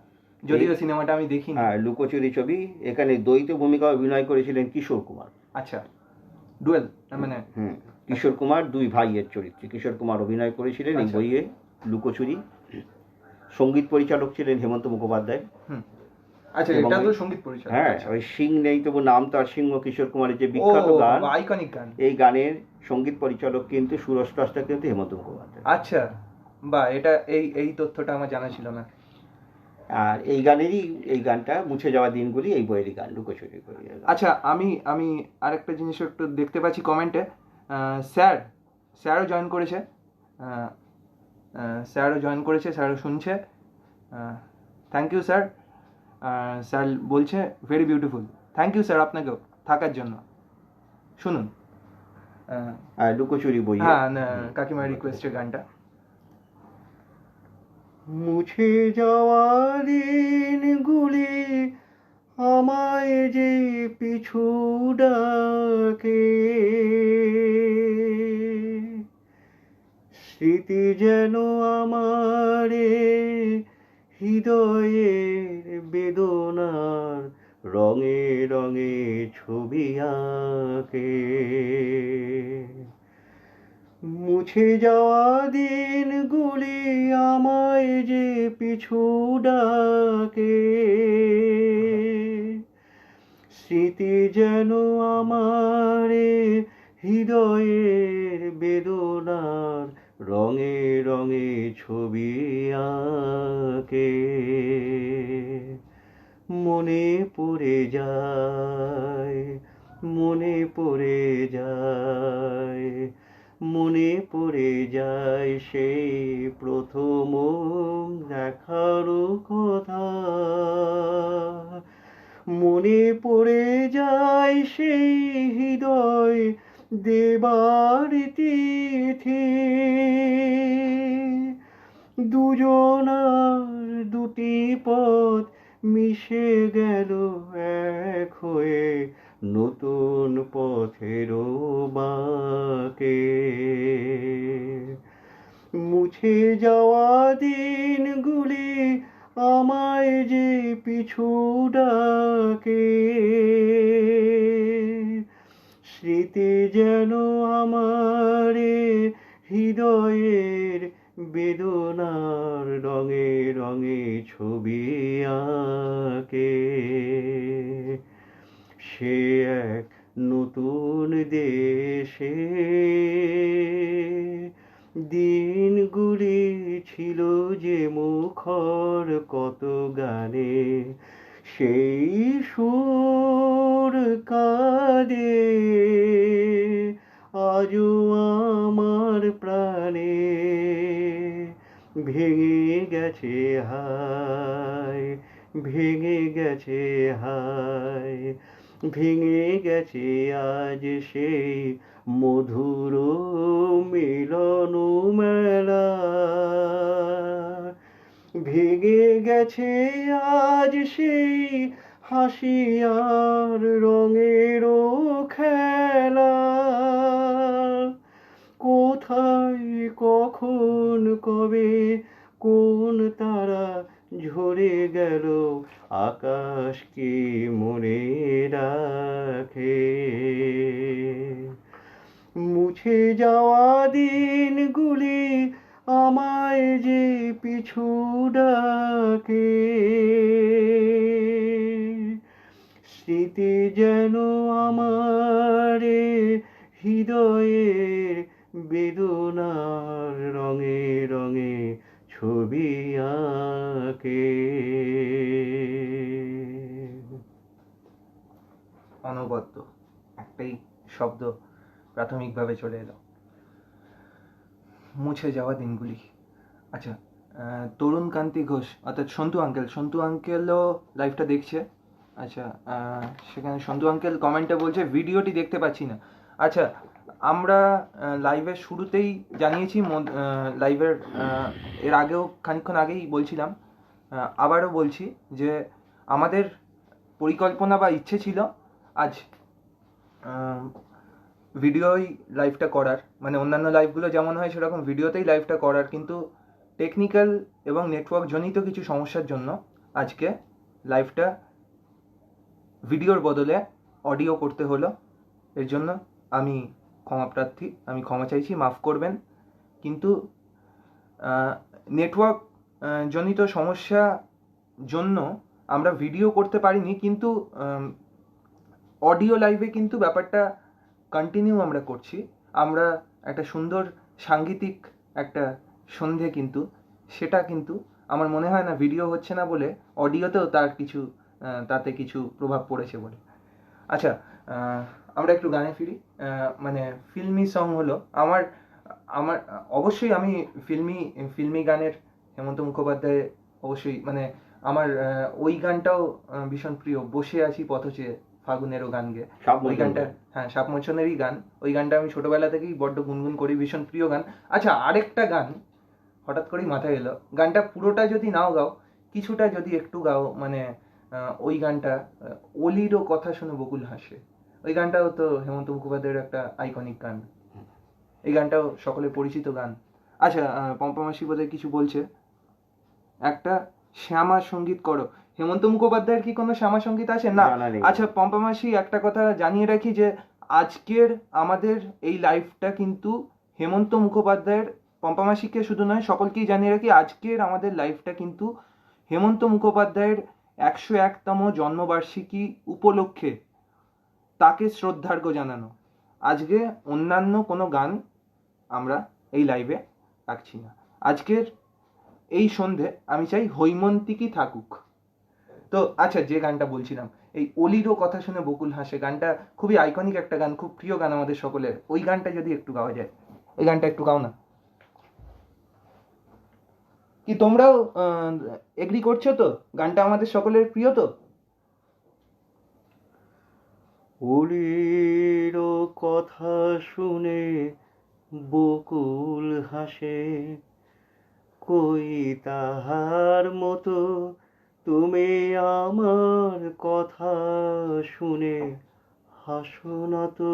যদিও সিনেমাটা আমি দেখিনি। হ্যাঁ, লুকোচুরি ছবি। এখানে দ্বৈত ভূমিকা অভিনয় করেছিলেন কিশোর কুমার। আচ্ছা, ডুয়েল, মানে কিশোর কুমার দুই ভাইয়ের চরিত্রে কিশোর কুমার অভিনয় করেছিলেন এই বইয়ে, লুকোচুরি। সঙ্গীত পরিচালক ছিলেন হেমন্ত মুখোপাধ্যায়। আচ্ছা, এটা তো সঙ্গীত পরিচালক। হ্যাঁ, ওই সিং নেই তবু নাম তার সিংহ, কিশোর কুমারের যে বিখ্যাত গান, আইকনিক গান, এই গানের সঙ্গীত পরিচালক কিন্তু সুরস্রষ্টা কিন্তু হেমন্ত মুখোপাধ্যায়। আচ্ছা, বা এটা এই তথ্যটা আমার জানা ছিল না। আর এই গানটা মুছে যাওয়া দিনগুলি এই বইয়েরই গান, লুকোচুরি। আচ্ছা, আমি আরেকটা জিনিস একটু দেখতে পাচ্ছি কমেন্টে, স্যারও জয়েন করেছে, স্যারও শুনছে। Thank you sir. স্যার বলছে very beautiful. Thank you sir আপনাকেও থাকার জন্য। শুনুন, লুকোচুরি বইয়ে। হ্যাঁ কাকিমার রিকোয়েস্টের গানটা। মুছে যাওয়া দিনগুলি আমায় যে পিছু ডাকে, স্মৃতি যেন আমারে হৃদয়ের বেদনার রঙে রঙে ছবি আঁকে। মুছে যাওয়া দিনগুলি আমায় যে পিছু ডাকে, স্মৃতি যেন আমারে হৃদয়ের বেদনার রঙে রঙে ছবি আঁকে। মনে পড়ে যায়, মনে পড়ে যায়, মনে পড়ে যায় সেই প্রথম দেখার কথা। মনে পড়ে যায় সেই হৃদয় দেবার তিথি, দুজনার দুটি পথ মিশে গেল এক হয়ে নতুন পথের বাঁকে। মুছে যাওয়া দিনগুলি আমায় যে পিছু ডাকে, স্মৃতি যেন আমারে হৃদয়ের বেদনার রঙে রঙে ছবি আঁকে। সে এক নতুন দেশে দিনগুলি ছিল যে মুখর কত গানে, সেই সুর কাঁদে আজও আমার প্রাণে। ভেঙে গেছে হায়, ভেঙে গেছে হায়, ভেঙে গেছে আজ সেই মধুর মিলন মেলা। ভেঙে গেছে আজ সেই হাসি আর রঙের খেলা। কোথায় কখন কবে কোন তারা ঝরে গেল, আকাশ কি মনে রাখে। মুছে যাওয়া দিনগুলি আমায় যে পিছু ডাকে, স্মৃতি যেন আমারে হৃদয়ের বেদনার রঙে রঙে ছবি আঁকে। অনবদ্য একটাই শব্দ প্রাথমিকভাবে চলে এলো, মুছে যাওয়া দিনগুলি। আচ্ছা, তরুণ কান্তি ঘোষ অর্থাৎ সন্তু আঙ্কেলও লাইভটা দেখছে। আচ্ছা, সেখানে সন্তু আঙ্কেল কমেন্টে বলছে ভিডিওটি দেখতে পাচ্ছি না। আচ্ছা, আমরা লাইভের শুরুতেই জানিয়েছি, লাইভের এর আগেও খানিকক্ষণ আগেই বলছিলাম, আবারও বলছি যে আমাদের পরিকল্পনা বা ইচ্ছে ছিল আজ ভিডিওই লাইভটা করার, মানে অন্যান্য লাইভগুলো যেমন হয় সেরকম ভিডিওতেই লাইভটা করার, কিন্তু টেকনিক্যাল এবং নেটওয়ার্ক জনিত কিছু সমস্যার জন্য আজকে লাইভটা ভিডিওর বদলে অডিও করতে হলো। এর জন্য আমি ক্ষমাপ্রার্থী, আমি ক্ষমা চাইছি, মাফ করবেন। কিন্তু নেটওয়ার্ক জনিত সমস্যা জন্য আমরা ভিডিও করতে পারিনি, কিন্তু অডিও লাইভে কিন্তু ব্যাপারটা কন্টিনিউ আমরা করছি। আমরা একটা সুন্দর সাংগীতিক একটা সন্ধে, কিন্তু সেটা কিন্তু আমার মনে হয় না ভিডিও হচ্ছে না বলে অডিওতেও তাতে কিছু প্রভাব পড়েছে বলে। আচ্ছা, আমরা একটু গানে ফিরি। মানে ফিল্মি সং হলো আমার অবশ্যই আমি ফিল্মি গানের হেমন্ত মুখোপাধ্যায় অবশ্যই, মানে আমার ওই গানটাও ভীষণ প্রিয়, বসে আছি পথ চেয়ে, ফাগুনেরও গান গে। সাপ ওই মোচন গানটা, গান। হ্যাঁ, সাপ মোচনেরই গান। ওই গানটা আমি ছোটবেলা থেকেই বড্ড গুনগুন করি, ভীষণ প্রিয় গান। আচ্ছা, আরেকটা গান হঠাৎ করেই মাথায় এলো, গানটা পুরোটা যদি নাও গাও, কিছুটা যদি একটু গাও, মানে ওই গানটা অলিরও কথা শুনে বকুল হাসে, ওই গানটাও তো হেমন্ত মুখোপাধ্যায়ের একটা আইকনিক গান। এই গানটাও সকলের পরিচিত গান। আচ্ছা, পম্পা মাসি বোধহয় কিছু বলছে, একটা শ্যামা সঙ্গীত করো। হেমন্ত মুখোপাধ্যায়ের কি কোনো শ্যামা সঙ্গীত আছে? না। জানা নেই। আচ্ছা পম্পা মাসি, একটা কথা জানিয়ে রাখি যে আজকের আমাদের এই লাইভটা কিন্তু হেমন্ত মুখোপাধ্যায়ের, পম্পা মাসিকে শুধু নয় সকলকেই জানিয়ে রাখি, আজকের আমাদের লাইভটা কিন্তু হেমন্ত মুখোপাধ্যায়ের 101তম জন্মবার্ষিকী উপলক্ষে তাকে শ্রদ্ধার্ঘ্য জানানো। আজকে অন্যান্য কোনো গান আমরা এই লাইভে রাখছি না। আজকের এই সন্ধে আমি চাই হৈমন্তিকই থাকুক। তো আচ্ছা, যে গানটা বলছিলাম, এই অলিরও কথা শুনে বকুল হাসে, গানটা খুবই আইকনিক একটা গান, খুব প্রিয় গান আমাদের সকলের। ওই গানটা যদি একটু গাওয়া যায়, এই গানটা একটু গাও না। কি তোমরাও এগ্রি করছো তো? গানটা আমাদের সকলের প্রিয় তো? অলির কথা শুনে বকুল হাসে, কই তাহার মতো তুমি আমার কথা শুনে হাসো না তো।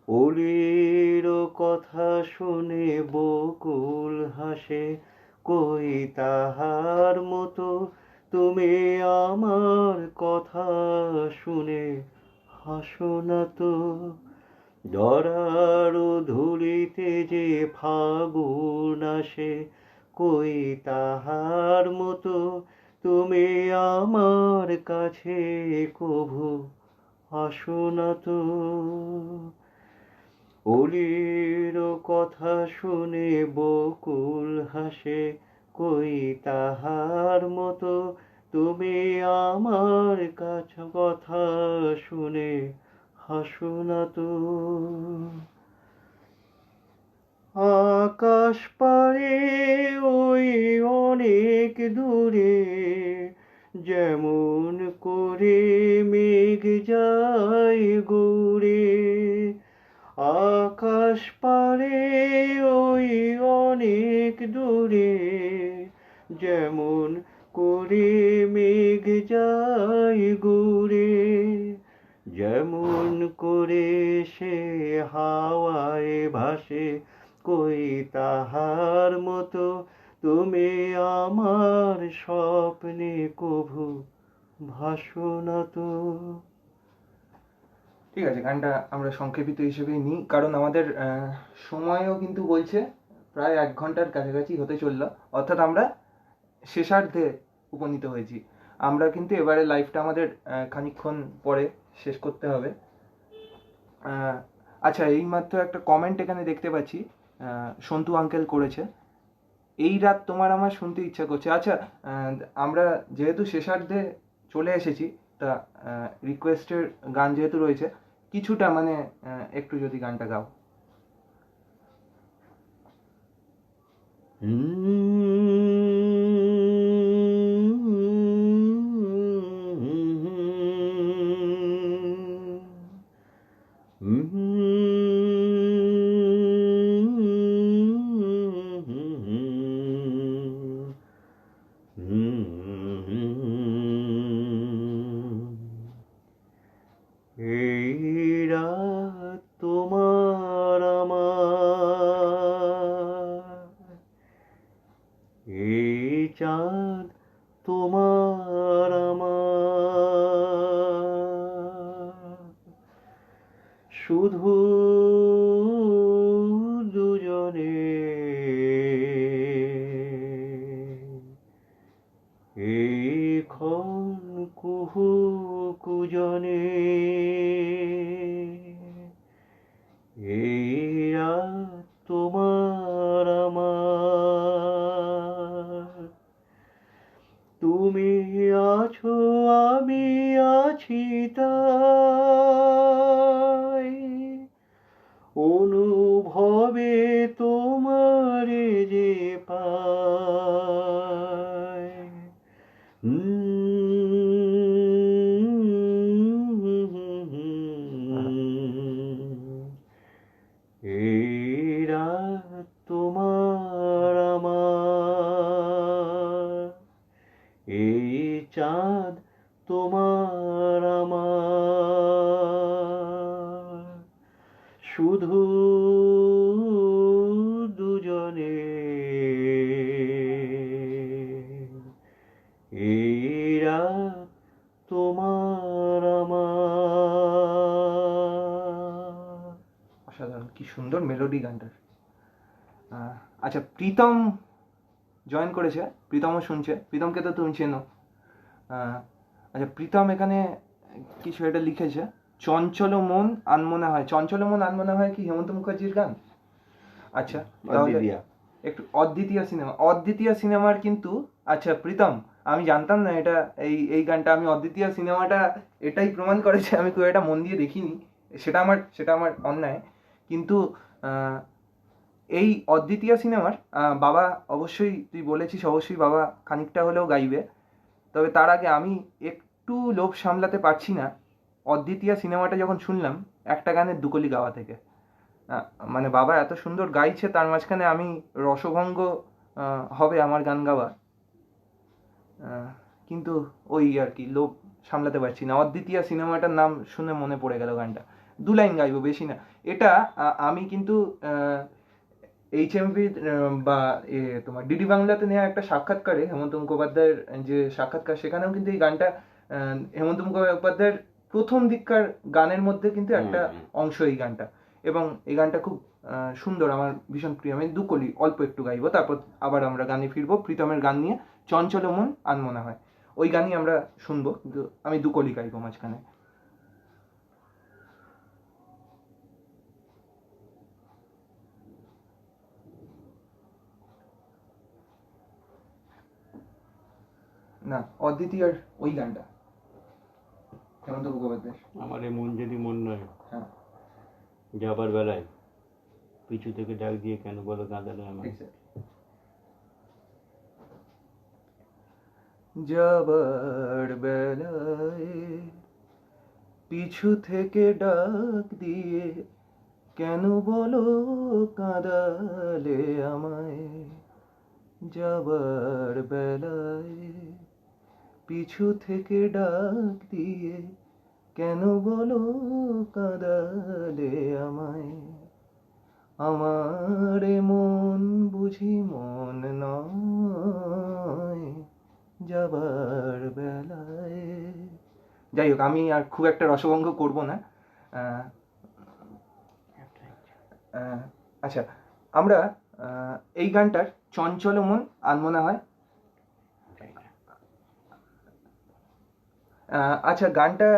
অলির কথা শুনে বকুল হাসে, কই তাহার মতো তুমি আমার কথা শুনে হাসো না তো। ধরার ধুলিতে যে ফাগুন আসে, কই তাহার মতো তুমি আমার কাছে কভু আসো না তো। অলির কথা শুনে বকুল হাসে, কই তাহার মতো তুমি আমার কাছে কথা শুনে হাসো না তো। আকাশ পারে ওই অনেক দূরে, যেমন করে মেঘ যায় ঘুরে। আকাশ পারে ওই অনেক দূরে, যেমন করে মেঘ যায় ঘুরে। যেমন করে সে হাওয়ায় ভাসে, কই তাহার মতো তুমি আমার স্বপ্নে কভু ভাসো না তো। ঠিক আছে, গানটা আমরা সংক্ষেপিত হিসেবেই নিই, কারণ আমাদের সময়ও কিন্তু বলছে প্রায় 1 ঘন্টার কাছাকাছি হতে চললো, অর্থাৎ আমরা শেষার্ধে উপনীত হয়েছি। আমরা কিন্তু এবারে লাইভটা আমাদের খানিকক্ষণ পরে শেষ করতে হবে। আচ্ছা, এইমাত্র একটা কমেন্ট এখানে দেখতে পাচ্ছি, সন্তু আঙ্কেল করেছে, এই রাত তোমার আমার শুনতে ইচ্ছা করছে। আচ্ছা, আমরা যেহেতু শেষার্ধে চলে এসেছি, তা রিকোয়েস্টের গান যেহেতু রয়েছে, কিছুটা মানে একটু যদি গানটা গাও। এই রাত তোমার আমার, এই চাঁদ তোমার আমার, শুধু দুজনে এইক্ষণ কুহু কুজনে। এই রাত তোমার আমার, তুমি আছো আমি আছি তাই, অনুভবে তোমারে যে পাই। চাঁদ তোমার আমার, শুধু দুজনে এই রাত তোমার আমার। অসাধারণ, কি সুন্দর মেলোডি গানটার। আচ্ছা, প্রীতম জয়েন করেছে, প্রীতমও শুনছে। প্রীতমকে তো তুমি চেনো। আচ্ছা, প্রীতম এখানে কিছু একটা লিখেছে, চঞ্চল মন আনমনা হয়। চঞ্চল মন আনমনা হয় কি হেমন্ত মুখার্জির গান? আচ্ছা, তাহলে অদ্বিতীয়া। একটু অদ্বিতীয়া সিনেমা, অদ্বিতীয়া সিনেমার কিন্তু, আচ্ছা প্রীতম, আমি জানতাম না এটা, এই গানটা আমি অদ্বিতীয়া সিনেমাটা এটাই প্রমাণ করেছে আমি খুব একটা মন দিয়ে দেখিনি। সেটা আমার অন্যায়। কিন্তু এই অদ্বিতীয়া সিনেমার বাবা, অবশ্যই তুই বলেছিস, অবশ্যই বাবা খানিকটা হলেও গাইবে। তবে তার আগে আমি একটু লোভ সামলাতে পারছি না। অদ্বিতীয়া সিনেমাটা যখন শুনলাম, একটা গানের দুকলি গাওয়া থেকে, মানে বাবা এত সুন্দর গাইছে, তার মাঝখানে আমি রসভঙ্গ হবে আমার গান গাওয়া, কিন্তু ওই আর কি লোভ সামলাতে পারছি না। অদ্বিতীয়া সিনেমাটার নাম শুনে মনে পড়ে গেল গানটা। 2 লাইন গাইবো, বেশি না। এটা আমি কিন্তু HMV বা তোমার ডিডি বাংলাতে নেওয়া একটা সাক্ষাৎকারে, হেমন্ত মুখোপাধ্যায়ের যে সাক্ষাৎকার, সেখানেও কিন্তু এই গানটা হেমন্ত মুখোপাধ্যায়ের প্রথম দিককার গানের মধ্যে কিন্তু একটা অংশ এই গানটা। এবং এই গানটা খুব সুন্দর, আমার ভীষণ প্রিয়। আমি দুকলি অল্প একটু গাইবো, তারপর আবার আমরা গানে ফিরবো প্রীতমের গান নিয়ে, চঞ্চল মন আনমনা হয়। ওই গানই আমরা শুনবো, কিন্তু আমি দুকলি গাইবো মাঝখানে। না, অদ্বিতীয়ার ওই গানটা, হেমন্ত মুখোপাধ্যায়। আমার এ মন যদি মন নয়, হ্যাঁ, যাবার বেলায় পিছু থেকে ডাক দিয়ে কেন বলো কাঁদালে আমার। যাবার বেলায় পিছু থেকে ডাক দিয়ে কেন বলো কাঁদালে আমায়। যাবার বেলায় পিছু থেকে ডাক দিয়ে কেন বলো কাঁদালে আমায়। আমার মন বুঝি মন নয় যাবার বেলায়। যাই হোক, আমি আর খুব একটা রসভঙ্গ করব না। আচ্ছা, আমরা এই গানটার চঞ্চল মন আনমনা হয়। আচ্ছা, গানটা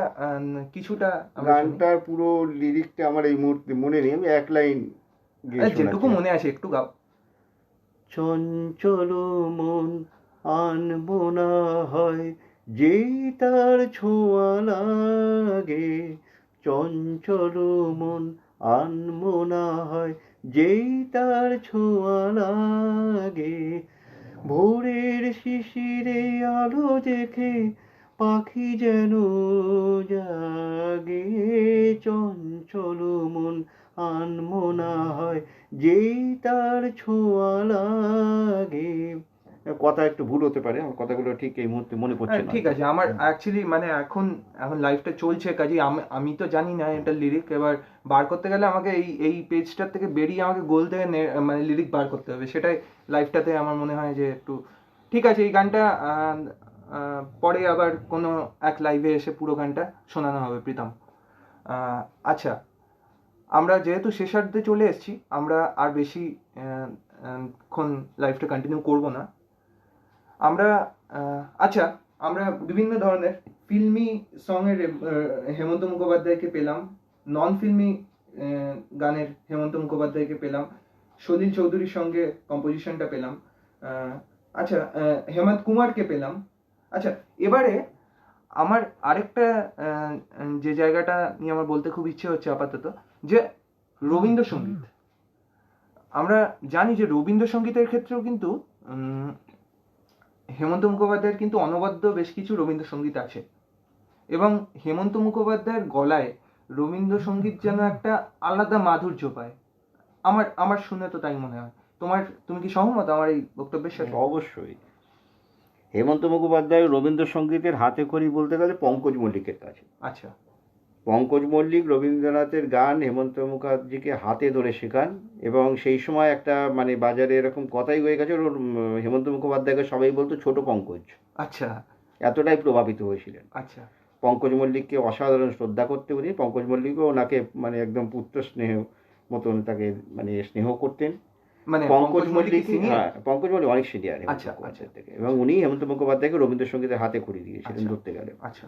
কিছুটা গানটার পুরো লিরিকটা আমার এই মুহূর্তে মনে নেই, আমি এক লাইন যেটুকু মনে আছে একটু গাও। চঞ্চল মন আনমনা হয় যেই তার ছোঁয়া লাগে, চঞ্চল মন আনমনা হয় যেই তার ছোঁয়া লাগে, ভোরের শিশিরে আলো দেখে পাখি যেন জাগে, চঞ্চল মন আনমনা হয় যেই তার ছোঁয়া লাগে। কথা একটু ভুল হতে পারে, আমার কথাগুলো ঠিক এই মুহূর্তে মনে পড়ছে না। ঠিক আছে, আমার অ্যাকচুয়ালি মানে এখন লাইফটা চলছে, কাজেই আমি তো জানি না এটা লিরিক। এবার বার করতে গেলে আমাকে এই পেজটার থেকে বেরিয়ে আমাকে গোল থেকে মানে লিরিক বার করতে হবে, সেটাই লাইফটাতে আমার মনে হয় যে একটু ঠিক আছে। এই গানটা পরে আবার কোনো এক লাইভে এসে পুরো গানটা শোনানো হবে প্রীতম। আচ্ছা, আমরা যেহেতু শেষার্ধে চলে এসেছি, আমরা আর বেশি ক্ষণ লাইফটা কন্টিনিউ করব না। আমরা আচ্ছা, আমরা বিভিন্ন ধরনের ফিল্মি সঙের হেমন্ত মুখোপাধ্যায়কে পেলাম, নন ফিল্মি গানের হেমন্ত মুখোপাধ্যায়কে পেলাম, সলিল চৌধুরীর সঙ্গে কম্পোজিশনটা পেলাম, আচ্ছা হেমন্ত কুমারকে পেলাম। আচ্ছা, এবারে আমার আরেকটা যে জায়গাটা নিয়ে আমার বলতে খুব ইচ্ছে হচ্ছে আপাতত, যে রবীন্দ্রসঙ্গীত। আমরা জানি যে রবীন্দ্রসঙ্গীতের ক্ষেত্রেও কিন্তু হেমন্ত মুখোপাধ্যায়ের কিন্তু অনবদ্য বেশ কিছু রবীন্দ্রসঙ্গীত আছে, এবং হেমন্ত মুখোপাধ্যায়ের গলায় রবীন্দ্রসঙ্গীত যেন একটা আলাদা মাধুর্য পায়। আমার শুনে তো তাই মনে হয়। তুমি কি সহমত আমার এই বক্তব্যের সাথে? অবশ্যই। হেমন্ত মুখোপাধ্যায় রবীন্দ্রসঙ্গীতের হাতে খড়ি বলতে গেলে পঙ্কজ মল্লিকের কাছে। আচ্ছা পঙ্কজ মল্লিক রবীন্দ্রনাথের গান হেমন্ত মুখার্জিকে হাতে ধরে শেখান, এবং সেই সময় একটা মানে বাজারে এরকম কথাই হয়ে গেছে, হেমন্ত মুখোপাধ্যায়কে সবাই বলতো ছোট পঙ্কজ, আচ্ছা এতটাই প্রভাবিত হয়েছিলেন। আচ্ছা পঙ্কজ মল্লিককে অসাধারণ শ্রদ্ধা করতে উনি, পঙ্কজ মল্লিকও ওনাকে মানে একদম পুত্র স্নেহ মতন তাকে মানে স্নেহ করতেন। মানে পঙ্কজ মল্লিক, senior? হ্যাঁ পঙ্কজ মল্লিক অনেক সিনিয়র হেমন্ত আচ্ছা, মুখোপাধ্যায়ের থেকে, এবং উনি হেমন্ত মুখোপাধ্যায়কে রবীন্দ্রসঙ্গীতের হাতে খড়ি দিয়েছিলেন আচ্ছা। ধরতে গেলে। আচ্ছা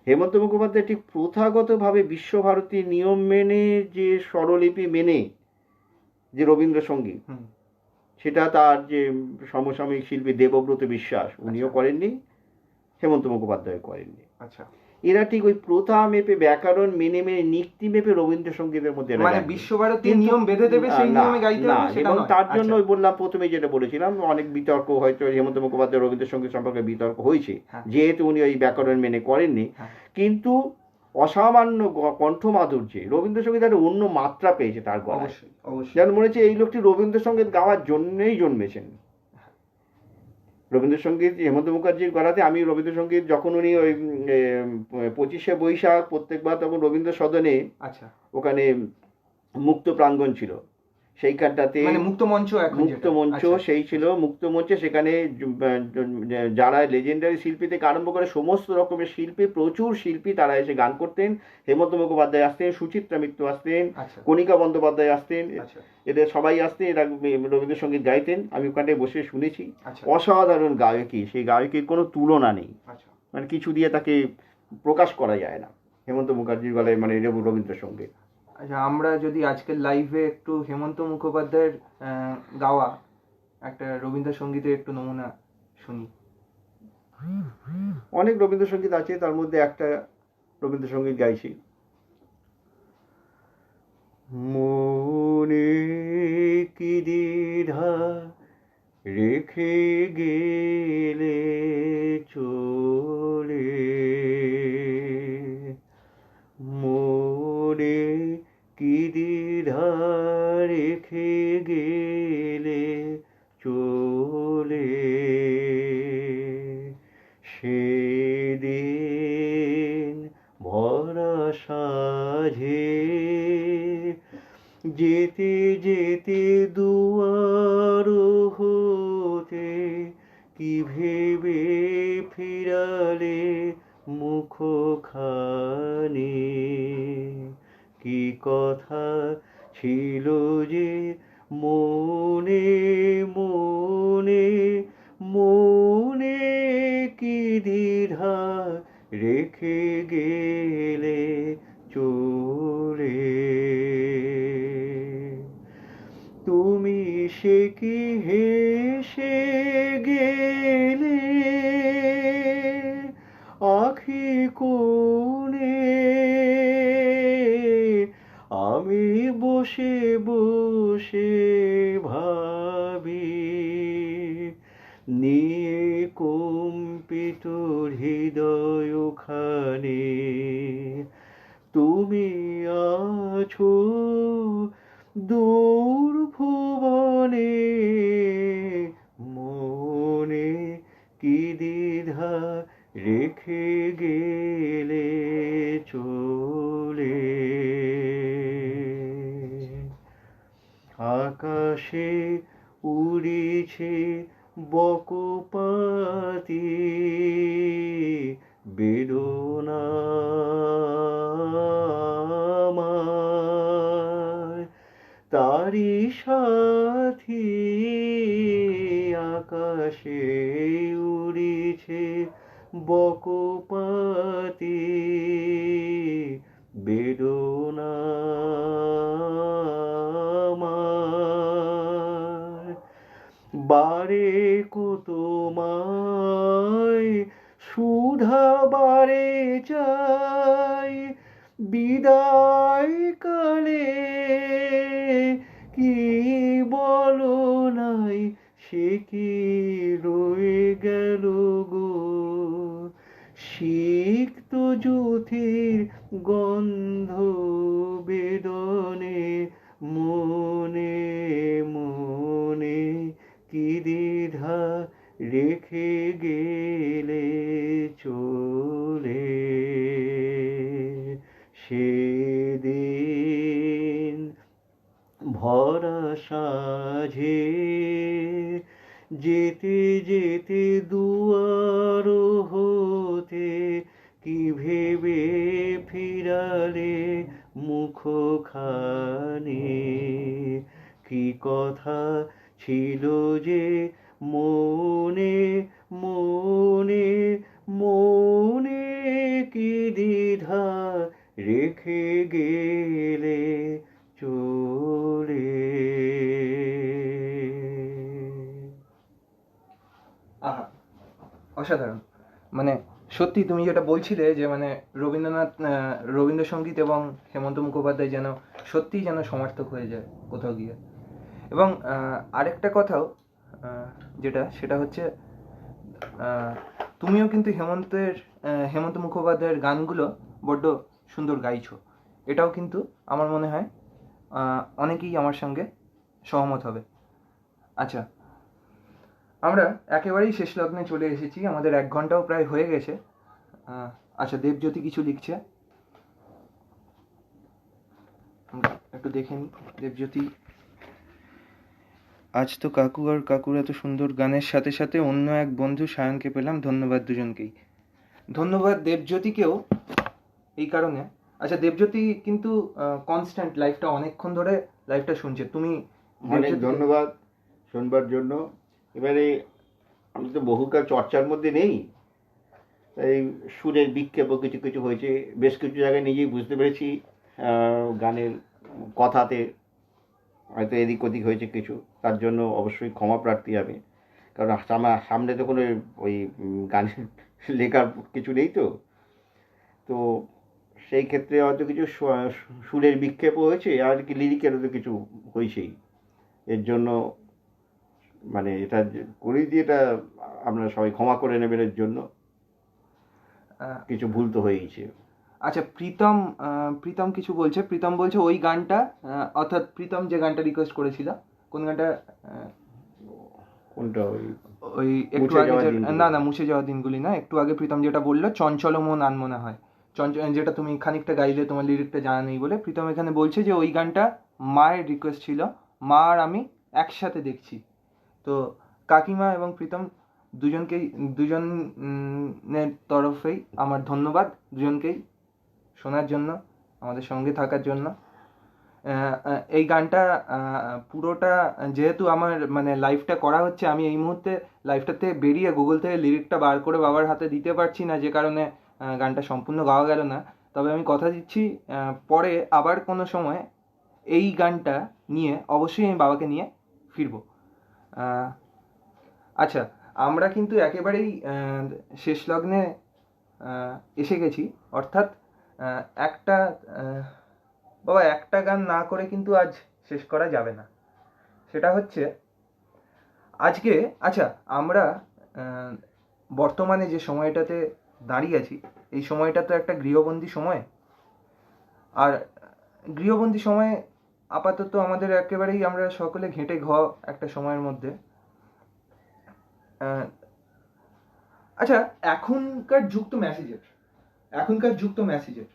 হেমন্ত মুখোপাধ্যায় ঠিক প্রথাগতভাবে বিশ্বভারতীর নিয়ম মেনে যে স্বরলিপি মেনে যে রবীন্দ্রসঙ্গীত, হুম সেটা তার যে সমসাময়িক শিল্পী দেবব্রত বিশ্বাস উনিও আচ্ছা। করেননি, হেমন্ত মুখোপাধ্যায় করেননি। আচ্ছা এরা ঠিক ওই প্রথা মেপে ব্যাকরণ মেনে মেনে নিক্তি মেপে রবীন্দ্রসঙ্গীতের মধ্যে এরা মানে গাননি। বিশ্বভারতীর কিন্তু নিয়ম বেঁধে দেবে সেই না, নিয়মে গাইতে না, হবে সেটা এবং নয়। তার জন্য আচ্ছা, ওই বললাম প্রথমে যেটা বলেছিলাম, অনেক বিতর্ক হয়তো হেমন্ত মুখোপাধ্যায় রবীন্দ্রসঙ্গীত সম্পর্কে বিতর্ক হয়েছে, হ্যাঁ। যেহেতু উনি ওই ব্যাকরণ মেনে করেননি। হ্যাঁ। কিন্তু অসামান্য কণ্ঠ মাধুর্যে রবীন্দ্রসঙ্গীত একটা অন্য মাত্রা পেয়েছে তার গলায়। অবশ্যই অবশ্যই। যেন মনে হচ্ছে এই লোকটি রবীন্দ্রসঙ্গীত গাওয়ার জন্যই জন্মেছেন। রবীন্দ্রসঙ্গীত হেমন্ত মুখার্জির গলাতে, আমি রবীন্দ্রসঙ্গীত যখন উনি ওই 25শে বৈশাখ প্রত্যেকবার তখন রবীন্দ্র সদনে, আচ্ছা ওখানে মুক্ত প্রাঙ্গণ ছিল, সেইখানটাতে মানে মুক্ত মঞ্চ এখন মুক্ত যেটা। মঞ্চ আচ্ছা, সেই ছিল, মুক্ত মঞ্চে সেখানে যারা লেজেন্ডারি শিল্পী থেকে আরম্ভ করে সমস্ত রকমের শিল্পী, প্রচুর শিল্পী তারা এসে গান করতেন। হেমন্ত মুখোপাধ্যায় আসতেন, সুচিত্রা মিত্র আসতেন, আচ্ছা কণিকা বন্দ্যোপাধ্যায় আসতেন, আচ্ছা এদের সবাই আসতেন, এরা রবীন্দ্রসঙ্গীত গাইতেন, আমি ওখানে বসে শুনেছি। আচ্ছা অসাধারণ গায়কী, সেই গায়কীর কোনো তুলনা নেই, আচ্ছা। মানে কিছু দিয়ে তাকে প্রকাশ করা যায় না হেমন্ত মুখার্জির গলায় মানে রবীন্দ্রসঙ্গীত। আচ্ছা আমরা যদি আজকের লাইভে একটু হেমন্ত মুখোপাধ্যায়ের গাওয়া একটা রবীন্দ্রসঙ্গীতের একটু নমুনা শুনি। অনেক রবীন্দ্রসঙ্গীত আছে, তার মধ্যে একটা রবীন্দ্রসঙ্গীত গাইছি। মনে কি দ্বিধা রেখে গেলে চলে, মনে কি দ্বিধা রেখে গেলে চলে, সেদিন ভরা সাঝে যেতে যেতে দুয়ার হতে কি ভেবে ফিরালে মুখখানি, কি কথা ছিল যে মনে মনে, মনে কি দ্বিধা রেখে গেলে চলে, তুমি সে কি হেসে গেলে আখি কোণে, আমি বসে বসে ভাবি, নিয়ে কম্পিত হৃদয়খানে, তুমি আছো দূর ভুবনে, মনে কি দ্বিধা রেখে গেলে চলে, আকাশে উড়েছে বকপাতি বেদনা আমার, তারি সাথী আকাশে উড়েছে বকপাতি বেদনা আমার, বারে তোমায় সুধা বারে চাই, বিদায় কালে কি বলো নাই, সে কি রয়ে গেল গো, সিক্ত জ্যোতির গন্ধ বেদনে, মনে মনে কি দ্বিধা রেখে গেলে চলে সেদিন ভরা সাঝে যেতে যেতে দুয়ার হতে কি ভেবে ফিরালে মুখখানি, কি কথা ছিল যে মনে মনে মনে, কি দ্বিধা রেখে গেলে চলে। আহা, অসাধারণ। মানে সত্যি তুমি যেটা বলছিলে যে মানে রবীন্দ্রসঙ্গীত এবং হেমন্ত মুখোপাধ্যায় যেন সত্যিই যেন সমার্থক হয়ে যায় কোথাও গিয়ে। এবং আরেকটা কথাও সেটা হচ্ছে তুমিও কিন্তু হেমন্ত মুখোপাধ্যায়ের গানগুলো বড্ড সুন্দর গাইছো। এটাও কিন্তু আমার মনে হয় অনেকেই আমার সঙ্গে সহমত হবে। আচ্ছা, আমরা একেবারেই শেষ লগ্নে চলে এসেছি, আমাদের 1 ঘন্টাও প্রায় হয়ে গেছে। আচ্ছা, দেবজ্যোতি কিছু লিখছে, আমরা একটু দেখে নিই। দেবজ্যোতি, আজ তো কাকু আর কাকুর এত সুন্দর গানের সাথে সাথে অন্য এক বন্ধু সায়নকে পেলাম, ধন্যবাদ দুজনকেই। ধন্যবাদ দেবজ্যোতিকেও এই কারণে। আচ্ছা, দেবজ্যোতি কিন্তু কনস্ট্যান্ট লাইভটা অনেকক্ষণ ধরে লাইভটা শুনছে। তুমি অনেক ধন্যবাদ শুনবার জন্য। এবারে আমি তো বহুকাল চর্চার মধ্যে নেই, এই সুরের বিক্ষেপও কিছু কিছু হয়েছে, বেশ কিছু জায়গায় নিজেই বুঝতে পেরেছি গানের কথাতে হয়তো এদিক ওদিক হয়েছে কিছু, তার জন্য অবশ্যই ক্ষমা প্রার্থী আমি, কারণ আমার সামনে তো কোনো ওই গানের লেখার কিছু নেই, তো সেই ক্ষেত্রে হয়তো কিছু সুরের বিক্ষেপও হয়েছে, আর কি লিরিকেরও তো কিছু হয়েছেই। এর জন্য মানে এটা করি দিয়ে এটা আপনারা সবাই ক্ষমা করে নেবেন, এর জন্য কিছু ভুল তো হয়েইছে। আচ্ছা, প্রীতম কিছু বলছে। প্রীতম বলছে ওই গানটা, অর্থাৎ প্রীতম যে গানটা রিকোয়েস্ট করেছিল, কোন গানটা? কোনটা? ওই একটু আগে না মুছে যাওয়া দিনগুলি না, একটু আগে প্রীতম যেটা বললো, চঞ্চল মন আনমনা হয়, যেটা তুমি খানিকটা গাইলে, তোমার লিরিকটা জানা নেই বলে। প্রীতম এখানে বলছে যে ওই গানটা মায়ের রিকোয়েস্ট ছিল, মা আর আমি একসাথে দেখছি। তো কাকিমা এবং প্রীতম দুজনের তরফেই আমার ধন্যবাদ, দুজনকেই শোনার জন্য, আমাদের সঙ্গে থাকার জন্য। এই গানটা পুরোটা যেহেতু আমার মানে লাইভটা করা হচ্ছে, আমি এই মুহূর্তে লাইভটাতে বেরিয়ে গুগল থেকে লিরিকটা বার করে বাবার হাতে দিতে পারছি না, যে কারণে গানটা সম্পূর্ণ গাওয়া গেল না। তবে আমি কথা দিচ্ছি, পরে আবার কোনো সময় এই গানটা নিয়ে অবশ্যই আমি বাবাকে নিয়ে ফিরবো। আচ্ছা, আমরা কিন্তু একেবারেই শেষ লগ্নে এসে গেছি, অর্থাৎ একটা গান না করে কিন্তু আজ শেষ করা যাবে না। সেটা হচ্ছে আজকে, আচ্ছা, আমরা বর্তমানে যে সময়টাতে দাঁড়িয়ে আছি, এই সময়টা তো একটা গৃহবন্দী সময়। আর গৃহবন্দী সময়ে আপাতত আমাদের একেবারেই আমরা সকলে ঘেঁটে একটা সময়ের মধ্যে। আচ্ছা, এখনকার যুক্ত মেসেজের,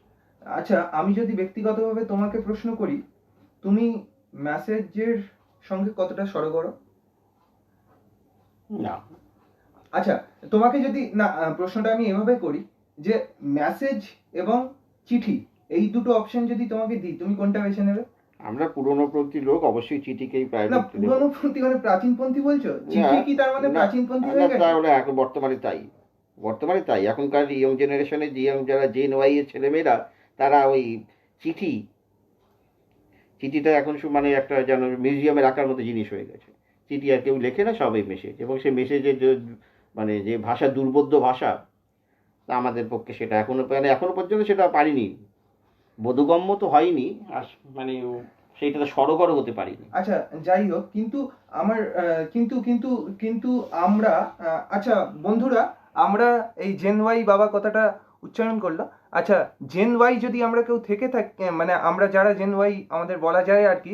আচ্ছা, আমি যদি ব্যক্তিগতভাবে তোমাকে প্রশ্ন করি, তুমি মেসেজের সঙ্গে কতটা সরগর? না। আচ্ছা, তোমাকে যদি না, প্রশ্নটা আমি এভাবে করি যে মেসেজ এবং চিঠি, এই দুটো অপশন যদি তোমাকে দিই, তুমি কোনটা বেছে নেবে? আমরা পুরনোপন্থী লোক, অবশ্যই চিঠিকেই না, পুরনোপন্থী মানে প্রাচীনপন্থী বলছো? চিঠি কি তার মানে প্রাচীনপন্থী হয়ে গেছে? এখন বর্তমানে তাই এখনকার ইয়ং জেনারেশনের যারা জেন ওয়াই এর ছেলেমেয়েরা, তারা ওই চিঠিটা এখন মানে একটা যেন মিউজিয়ামে রাখার মতো জিনিস হয়ে গেছে। চিঠি আর কেউ লেখে না, সবই মেসেজ, এবং সেই মেসেজের মানে যে ভাষা, দুর্বোধ্য ভাষা, তা আমাদের পক্ষে সেটা এখনো পর্যন্ত সেটা পারিনি, বোধগম্য তো হয়নি, আর মানে সেইটা সরগর হতে পারিনি। আচ্ছা, যাই হোক, কিন্তু আমার কিন্তু আমরা, আচ্ছা বন্ধুরা, আমরা এই জেন ওয়াই বাবা কথাটা উচ্চারণ করলো। আচ্ছা, জেন ওয়াই যদি আমরা কেউ থেকে থাকি, মানে আমরা যারা জেন ওয়াই আমাদের বলা যায় আর কি,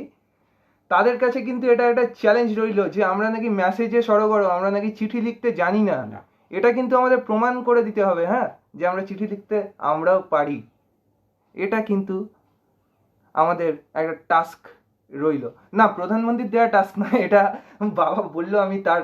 তাদের কাছে কিন্তু এটা একটা চ্যালেঞ্জ রইলো যে আমরা নাকি মেসেজে সরগরম, আমরা নাকি চিঠি লিখতে জানি না। না। এটা কিন্তু আমাদের প্রমাণ করে দিতে হবে, হ্যাঁ, যে আমরা চিঠি লিখতে আমরাও পারি। এটা কিন্তু আমাদের একটা টাস্ক রইলো। না, প্রধানমন্ত্রীর দেওয়া টাস্ক না, এটা বাবা বললো, আমি তার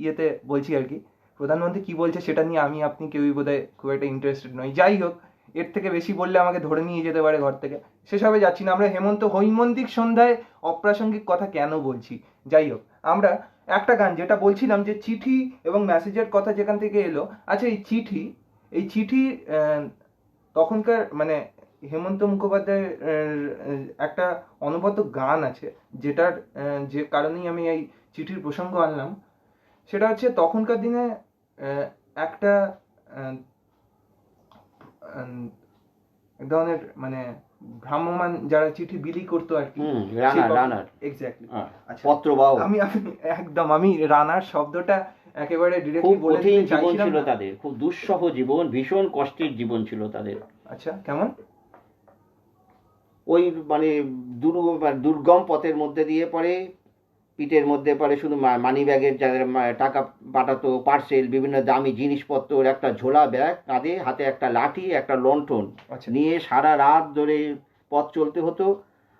ইয়েতে বলছি আর কি। প্রধানমন্ত্রী কি বলছে সেটা নিয়ে আমি আপনি কেউই বোধহয় খুব একটা ইন্টারেস্টেড নই। যাই হোক, এর থেকে বেশি বললে আমাকে ধরে নিয়ে যেতে পারে ঘর থেকে, সেসবে যাচ্ছি না। আমরা হৈমন্তিক সন্ধ্যায় অপ্রাসঙ্গিক কথা কেন বলছি? যাই হোক, আমরা একটা গান যেটা বলছিলাম যে চিঠি এবং মেসেজের কথা যেখান থেকে এলো। আচ্ছা, এই চিঠি তখনকার মানে হেমন্ত মুখোপাধ্যায়ের একটা অনবদ্য গান আছে, যেটার যে কারণেই আমি এই চিঠির প্রসঙ্গ আনলাম। সেটা হচ্ছে তখনকার দিনে একটা এক ধরনের মানে ভ্রাম্যমান যারা চিঠি বিলি করতো আর কি, রানার এক্স্যাক্টলি। আচ্ছা, পত্রবাহক। আমি রানার শব্দটা একেবারে খুব ডিরেক্টলি বলে কঠিন দিতে জীবন চাইছিলাম ছিল না। তাদের, খুব দুঃসহ জীবন, ভীষণ কষ্টের জীবন ছিল তাদের। আচ্ছা, কেমন? ওই মানে দুর্গম পথের মধ্যে দিয়ে পড়ে, পিঠের মধ্যে পড়ে শুধু মানি ব্যাগের যাদের টাকা পাঠাতো, পার্সেল, বিভিন্ন দামি জিনিসপত্র, একটা ঝোলা ব্যাগ কাঁধে, হাতে একটা লাঠি, একটা লণ্ঠন আচ্ছা, নিয়ে সারা রাত ধরে পথ চলতে হতো।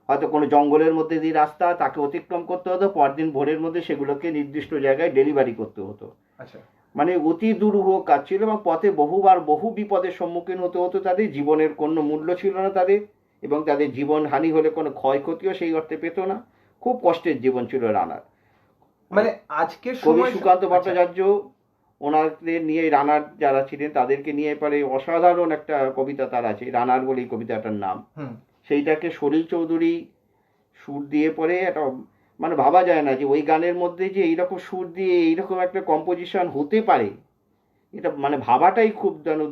হয়তো কোনো জঙ্গলের মধ্যে দিয়ে রাস্তা, তাকে অতিক্রম করতে হতো, পরদিন ভোরের মধ্যে সেগুলোকে নির্দিষ্ট জায়গায় ডেলিভারি করতে হতো। আচ্ছা, মানে অতি দুরূহ কাজ ছিল, এবং পথে বহু বিপদের সম্মুখীন হতে হতো তাদের। জীবনের কোনো মূল্য ছিল না তাদের, এবং তাদের জীবন হানি হলে কোনো ক্ষয়ক্ষতিও সেই অর্থে পেত না। খুব কষ্টের জীবন ছিল রানার। মানে আজকের কবি সময় সুকান্ত ভট্টাচার্য ওনাদের নিয়ে, রানার যারা ছিলেন তাদেরকে নিয়ে পরে অসাধারণ একটা কবিতা তার আছে, রানার বলেই কবিতাটার নাম। সেইটাকে সলিল চৌধুরী সুর দিয়ে পরে একটা, মানে ভাবা যায় না যে ওই গানের মধ্যে যে এইরকম সুর দিয়ে এইরকম একটা কম্পোজিশন হতে পারে, এটা মানে ভাবাটাই খুব যেন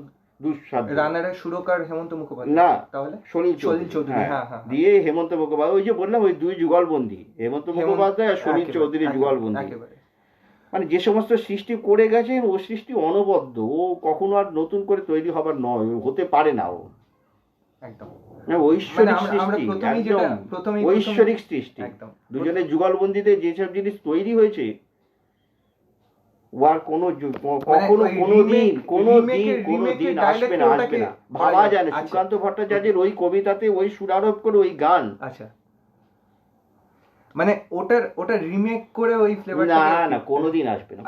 দুঃসাধ্য। রানারের সুরকার হেমন্ত মুখোপাধ্যায় না, তাহলে সলিল চৌধুরী। হ্যাঁ, দিয়ে হেমন্ত মুখোপাধ্যায়, ওই যে বললাম ওই দুই যুগলবন্দি, হেমন্ত মুখোপাধ্যায় আর সলিল চৌধুরী যুগলবন্দি। মানে যে সমস্ত সৃষ্টি করে গেছেন, ও সৃষ্টি অনবদ্য, ও কখনো আর নতুন করে তৈরি হবার নয়, হতে পারে না। ও একদম ঐশ্বরিক সৃষ্টি, ঐশ্বরিক সৃষ্টি। দুজনের যুগলবন্দিতে যেসব জিনিস তৈরি হয়েছে, ওর কোনোদিন আসবে না। ভাবা যায় না সুকান্ত ভট্টাচার্যের ওই কবিতাতে ওই সুরারোপ করে ওই গান। আচ্ছা, মানে ওটার রিমেক করে ওই ফ্লেভারটা না কোনোদিন আসবে না।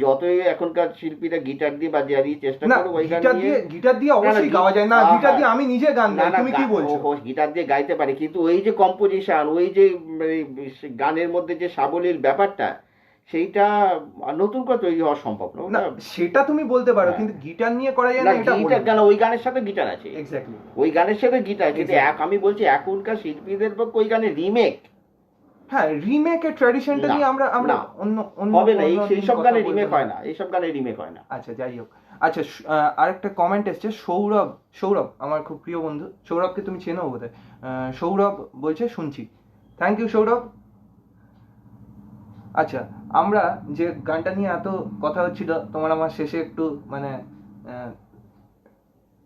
যতই এখনকার শিল্পীরা গিটার দিয়ে বাজিয়ে চেষ্টা করো, ওই গান দিয়ে, গিটার দিয়ে অবশ্যই গাওয়া যায় না। গিটার দিয়ে আমি নিজে গান গাই, তুমি কি বলছো? গিটার দিয়ে গাইতে পারে, কিন্তু ওই যে কম্পোজিশন, ওই যে গানের মধ্যে যে সাবলীল ব্যাপারটা, সেইটা নতুন করে তৈরি হওয়া সম্ভব না। সেটা তুমি বলতে পারো, কিন্তু গিটার নিয়ে করা যায় না। এটা গিটার গান, ওই গানের সাথে গিটার আছে, এক্স্যাক্টলি ওই গানের সাথে গিটার। কিন্তু আমি বলছি এখনকার শিল্পীদের পক্ষে ওই গানের রিমেক, হ্যাঁ, রিমেকের ট্র্যাডিশনটা নিয়ে আমরা অন্য হবে না। এই সব গানে রিমেক হয় না, এই সব গানে রিমেক হয় না। আচ্ছা, যাই হোক। আচ্ছা, আরেকটা কমেন্ট এসেছে, সৌরভ আমার খুব প্রিয় বন্ধু। সৌরভকে তুমি চেনো বোধহয়। সৌরভ বলছে শুনছি। Thank you Sourav. আচ্ছা, আমরা যে গানটা নিয়ে এত কথা হচ্ছিল, তোমার আমার শেষে একটু মানে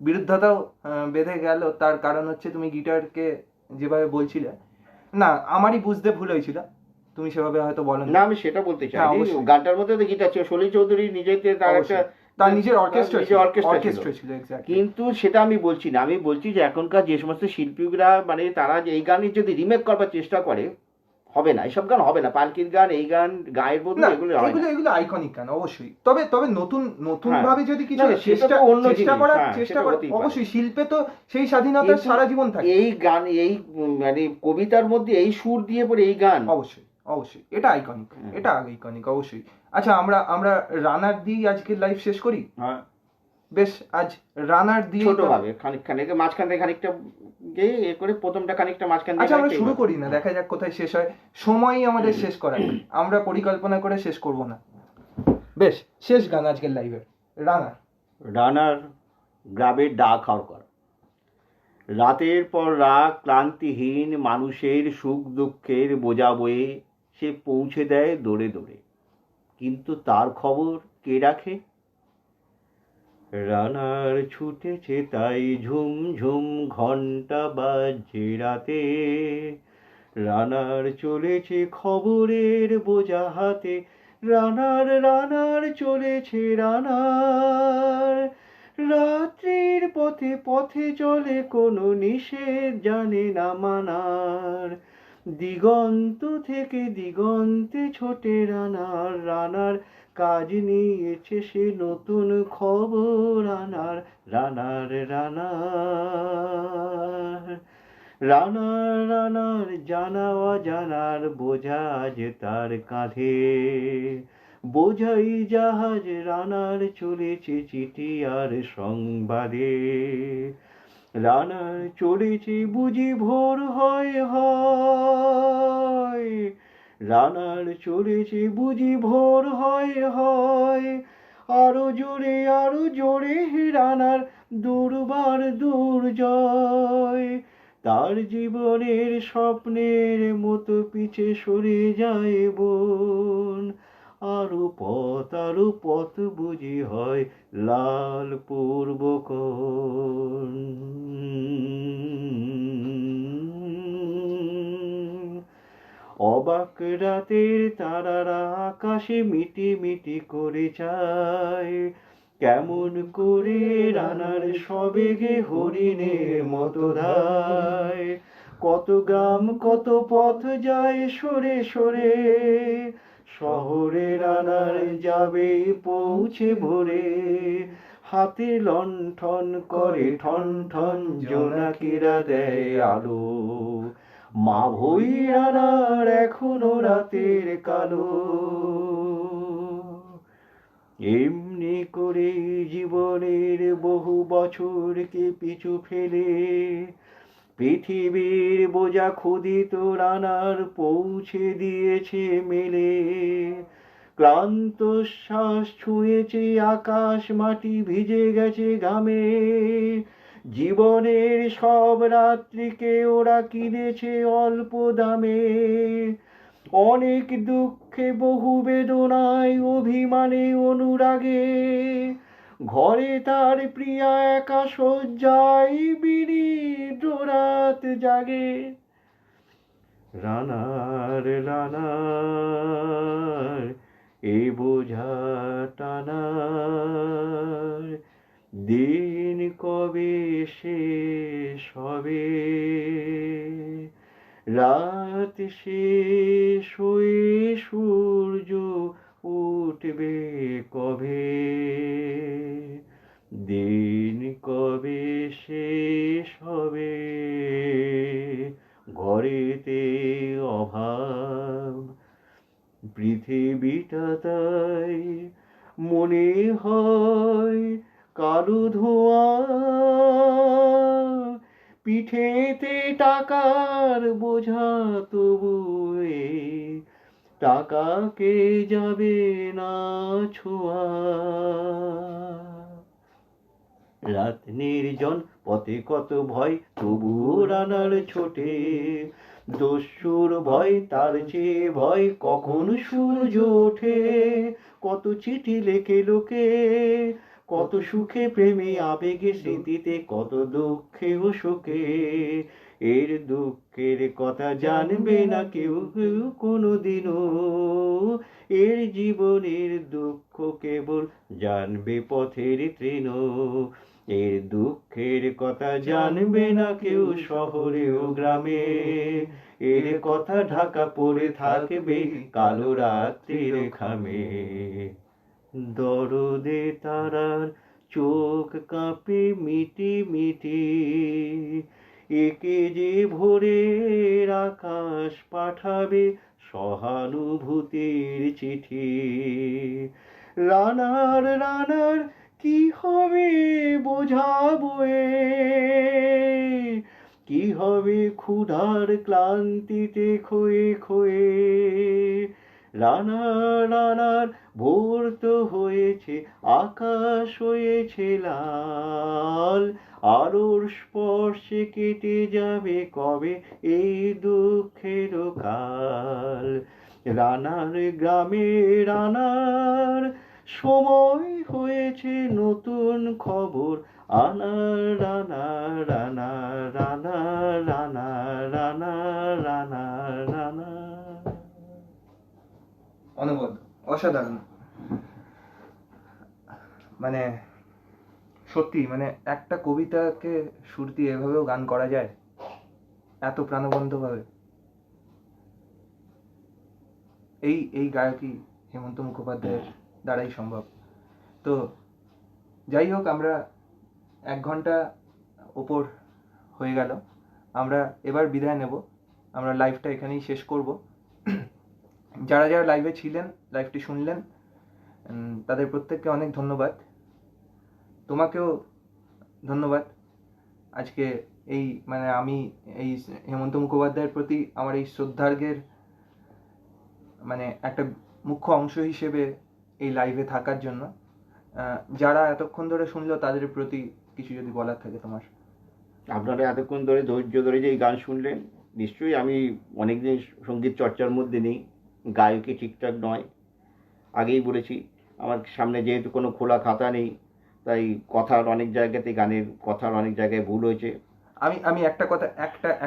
বিরুদ্ধতাও বেঁধে গেল। তার কারণ হচ্ছে তুমি গিটারকে যেভাবে বলছিলে, না আমারই বুঝতে ভুল হয়েছিল, তুমি সেভাবে হয়তো বলো না। আমি সেটা বলতে চাই, গানটার মধ্যে তো গিটার ছিল, সলিল চৌধুরী নিজেতে তার নিজের অর্কেস্ট্রা ছিল, কিন্তু সেটা আমি বলছি না। আমি বলছি যে এখনকার যে সমস্ত শিল্পীরা মানে তারা এই গানের যদি রিমেক করবার চেষ্টা করে, হবে না, এসব গান হবে না। পালকির গান, এই গান গায়ের বদলে এগুলো আইকনিক গান অবশ্যই। তবে নতুন ভাবে যদি কিছু চেষ্টা করা, অবশ্যই শিল্পে তো সেই স্বাধীনতা সারা জীবন থাকে। এই গান, এই মানে কবিতার মধ্যে এই সুর দিয়ে পড়ে এই গান, অবশ্যই এটা আইকনিক, এটা আইকনিক অবশ্যই। আচ্ছা, আমরা রানার দিয়ে আজকের লাইভ শেষ করি। বেশ, আজ রানার দিয়ে ছোটভাবে খানিক মাঝখান থেকে খানিকটা করে, প্রথমটা খানিকটা মাঝখান থেকে। আচ্ছা, আমরা শুরু করি না, দেখা যাক কোথায় শেষ হয়। সময়ই আমাদের শেষ করার, আমরা পরিকল্পনা করে শেষ করব না। বেশ, শেষ গান আজকের লাইভের রানার গ্রামের ডাক হরকর। রাতের পর রাত ক্লান্তিহীন মানুষের সুখ দুঃখের বোঝা বয়ে সে পৌঁছে দেয় দৌড়ে দৌড়ে, কিন্তু তার খবর কে রাখে? রানার ছুটেছে তাই ঝুম ঝুম ঘন্টা বাজছে রাতে, রানার চলেছে খবরের বোঝা হাতে, রানার চলেছে রানার। রাত্রির পথে পথে চলে, কোনো নিষেধ জানে না মানার। দিগন্ত থেকে দিগন্তে ছোটে রানার কাজ নিয়েছে সে নতুন খবর আনার। রানার জানা অজানার বোঝা যে তার কাঁধে, বোঝাই জাহাজ রানার চলেছে চিঠি আর সংবাদে। রানার চলেছে বুঝি ভোর হয়, রানার চলেছে বুঝি ভোর হয়। আরো জোরে রানার দুর্বার দুর্জয়। তার জীবনের স্বপ্নের মতো পিছে সরে যায় বন। আরো পথ বুঝি হয় লাল পূর্বকোণ। অবাক রাতের তারারা আকাশে মিটি করে চায়, কেমন করে রানার সবেগে হরিণের মতো ধায়। কত গ্রাম কত পথ যায় সরে সরে, শহরে রানার যাবে পৌঁছে ভোরে। হাতে লণ্ঠন করে ঠন ঠন, জোনাকিরা দেয় আলো। মা ভই রানার এখনো রাতের কালো। এমনি করে জীবনের বহু বছরকে পিছু ফেলে, পৃথিবীর বোঝা ক্ষুধিত রানার পৌঁছে দিয়েছে মেলে। ক্লান্ত শ্বাস ছুঁয়েছে আকাশ মাটি, ভিজে গেছে ঘামে। জীবনের সব রাত্রিকে ওরা কিনেছে অল্প দামে। অনেক দুঃখে বহু বেদনায় অভিমানে অনুরাগে, ঘরে তার প্রিয়া একা শয্যায় বিনিদ্র রাত জাগে। রানার এ বোঝা টানার দিন কবে শেষ হবে। রাত শেষ হয়ে সূর্য উঠবে কবে, দিন কবে শেষ হবে। ঘরেতে অভাব, পৃথিবীটা তাই মনে হয় কালো ধোঁয়া। পিঠেতে টাকার বোঝা তবু টাকাকে যাবে না ছোঁয়া। রাত নির্জন পথে কত ভয়, তবুও রানার ছোটে। দস্যুর ভয় তার চেয়ে ভয়, কখন সূর্য ওঠে। কত চিঠি লেখে লোকে, কত সুখে প্রেমে আবেগে স্মৃতিতে, কত দুঃখে ও শোকে। এর দুঃখের কথা জানবে না কেউ কোনোদিনও, এর জীবনের দুঃখ কেবল জানবে পথের তৃণ। এর দুঃখের কথা জানবে না কেউ শহরে ও গ্রামে, এর কথা ঢাকা পড়ে থাকবে কালো রাত্রির খামে। দরদে তারার চোখ কাঁপে মিটি, একে যে ভোরের আকাশ পাঠাবে সহানুভূতির চিঠি। রানার কি হবে বোঝাবয়ে, কি হবে ক্ষুধার ক্লান্তিতে খোয়ে। রানার ভোর তো হয়েছে, আকাশ হয়েছে লাল। আলোর স্পর্শে কেটে যাবে কবে এই দুঃখের কাল। রানার গ্রামে রানার সময় হয়েছে নতুন খবর আনার। রানার অনবদ্য, অসাধারণ। মানে সত্যি, মানে একটা কবিতাকে সুর দিয়ে এভাবেও গান করা যায় এত প্রাণবন্তভাবে। এই গায়কই হেমন্ত মুখোপাধ্যায়ের দ্বারাই সম্ভব। তো যাই হোক, আমরা 1 ঘন্টা ওপর হয়ে গেল, আমরা এবার বিদায় নেব। আমরা লাইভটা এখানেই শেষ করব। যারা যারা লাইভে ছিলেন, লাইভটি শুনলেন, তাদের প্রত্যেককে অনেক ধন্যবাদ। তোমাকেও ধন্যবাদ। আজকে এই মানে আমি এই হেমন্ত মুখোপাধ্যায়ের প্রতি আমার এই শ্রদ্ধার্ঘ্যের মানে একটা মুখ্য অংশ হিসেবে এই লাইভে থাকার জন্য। যারা এতক্ষণ ধরে শুনলো তাদের প্রতি কিছু যদি বলার থাকে তোমার। আপনারা এতক্ষণ ধরে ধৈর্য ধরে যে এই গান শুনলেন, নিশ্চয়ই আমি অনেকদিন সঙ্গীত চর্চার মধ্যে নেই, গায়কই ঠিকঠাক নয়। আগেই বলেছি, আমার সামনে যেহেতু কোনো খোলা খাতা নেই, তাই কথার অনেক জায়গাতে, গানের কথার অনেক জায়গায় ভুল হয়েছে। আমি একটা কথা,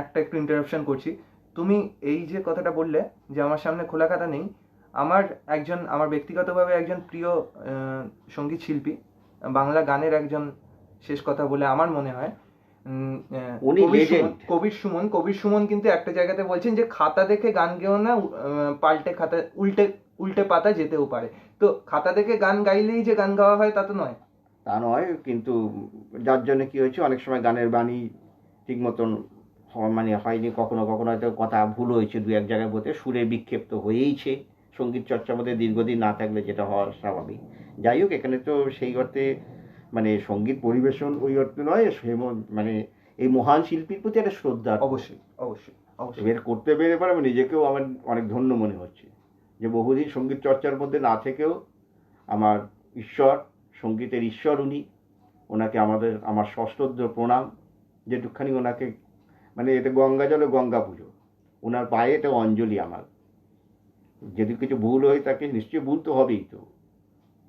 একটা একটু ইন্টারাপশন করছি। তুমি এই যে কথাটা বললে যে আমার সামনে খোলা খাতা নেই, আমার ব্যক্তিগতভাবে একজন প্রিয় সঙ্গীত শিল্পী, বাংলা গানের একজন, শেষ কথা বলে আমার মনে হয় উনি legend। কবির সুমন কিন্তু একটা জায়গাতে বলছেন যে খাতা দেখে গান গেও না, পাল্টে খাতা উল্টে পাতা যেতেও পারে। তো খাতা দেখে গান গাইলেই যে গান গাওয়া হয় তা তো নয়। তা নয়, কিন্তু যার জন্য কি হয়েছে, অনেক সময় গানের বাণী ঠিক মতন মানে হয়নি, কখনো কখনো হয়তো কথা ভুল হয়েছে, 2-1 জায়গায় বলতে সুরে বিক্ষেপ্ত হয়েইছে। সঙ্গীত চর্চার মধ্যে দীর্ঘদিন না থাকলে যেটা হওয়া স্বাভাবিক। যাই হোক, এখানে তো সেই অর্থে মানে সঙ্গীত পরিবেশন ওই অর্থে নয়, মানে এই মহান শিল্পীর প্রতি একটা শ্রদ্ধা। অবশ্যই অবশ্যই অবশ্যই। বের করতে পেরে পরে আমি নিজেকেও আমার অনেক ধন্য মনে হচ্ছে যে বহুদিন সঙ্গীত চর্চার মধ্যে না থেকেও আমার ঈশ্বর, সঙ্গীতের ঈশ্বর উনি, ওনাকে আমার সশ্রদ্ধ প্রণাম। যেটুকখানি ওনাকে মানে এটা গঙ্গা জলে গঙ্গা পুজো, ওনার পায়ে এটা অঞ্জলি আমার। যদি কিছু ভুল হয় তাকে নিশ্চয়ই ভুল তো হবেই, তো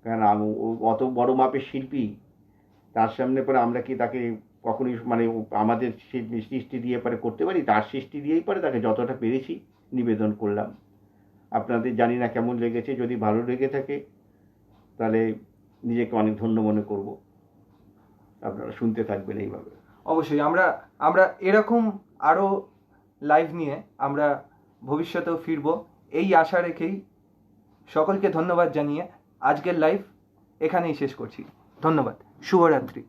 কারণ অত বড় মাপের শিল্পী, তার সামনে পরে আমরা কি তাকে কখনই মানে আমাদের সৃষ্টি দিয়ে পরে করতে পারি? তার সৃষ্টি দিয়েই পরে তাকে যতটা পেরেছি নিবেদন করলাম। আপনাদের জানি না কেমন লেগেছে, যদি ভালো লেগে থাকে তাহলে নিজেকে অনেক ধন্য মনে করব। আপনারা শুনতে থাকবেন এইভাবে। অবশ্যই আমরা এরকম আরো লাইভ নিয়ে আমরা ভবিষ্যতেও ফিরবো, এই আশা রেখেই সকলকে ধন্যবাদ জানিয়ে আজকের লাইভ এখানেই শেষ করছি। ধন্যবাদ, শুভরাত্রি।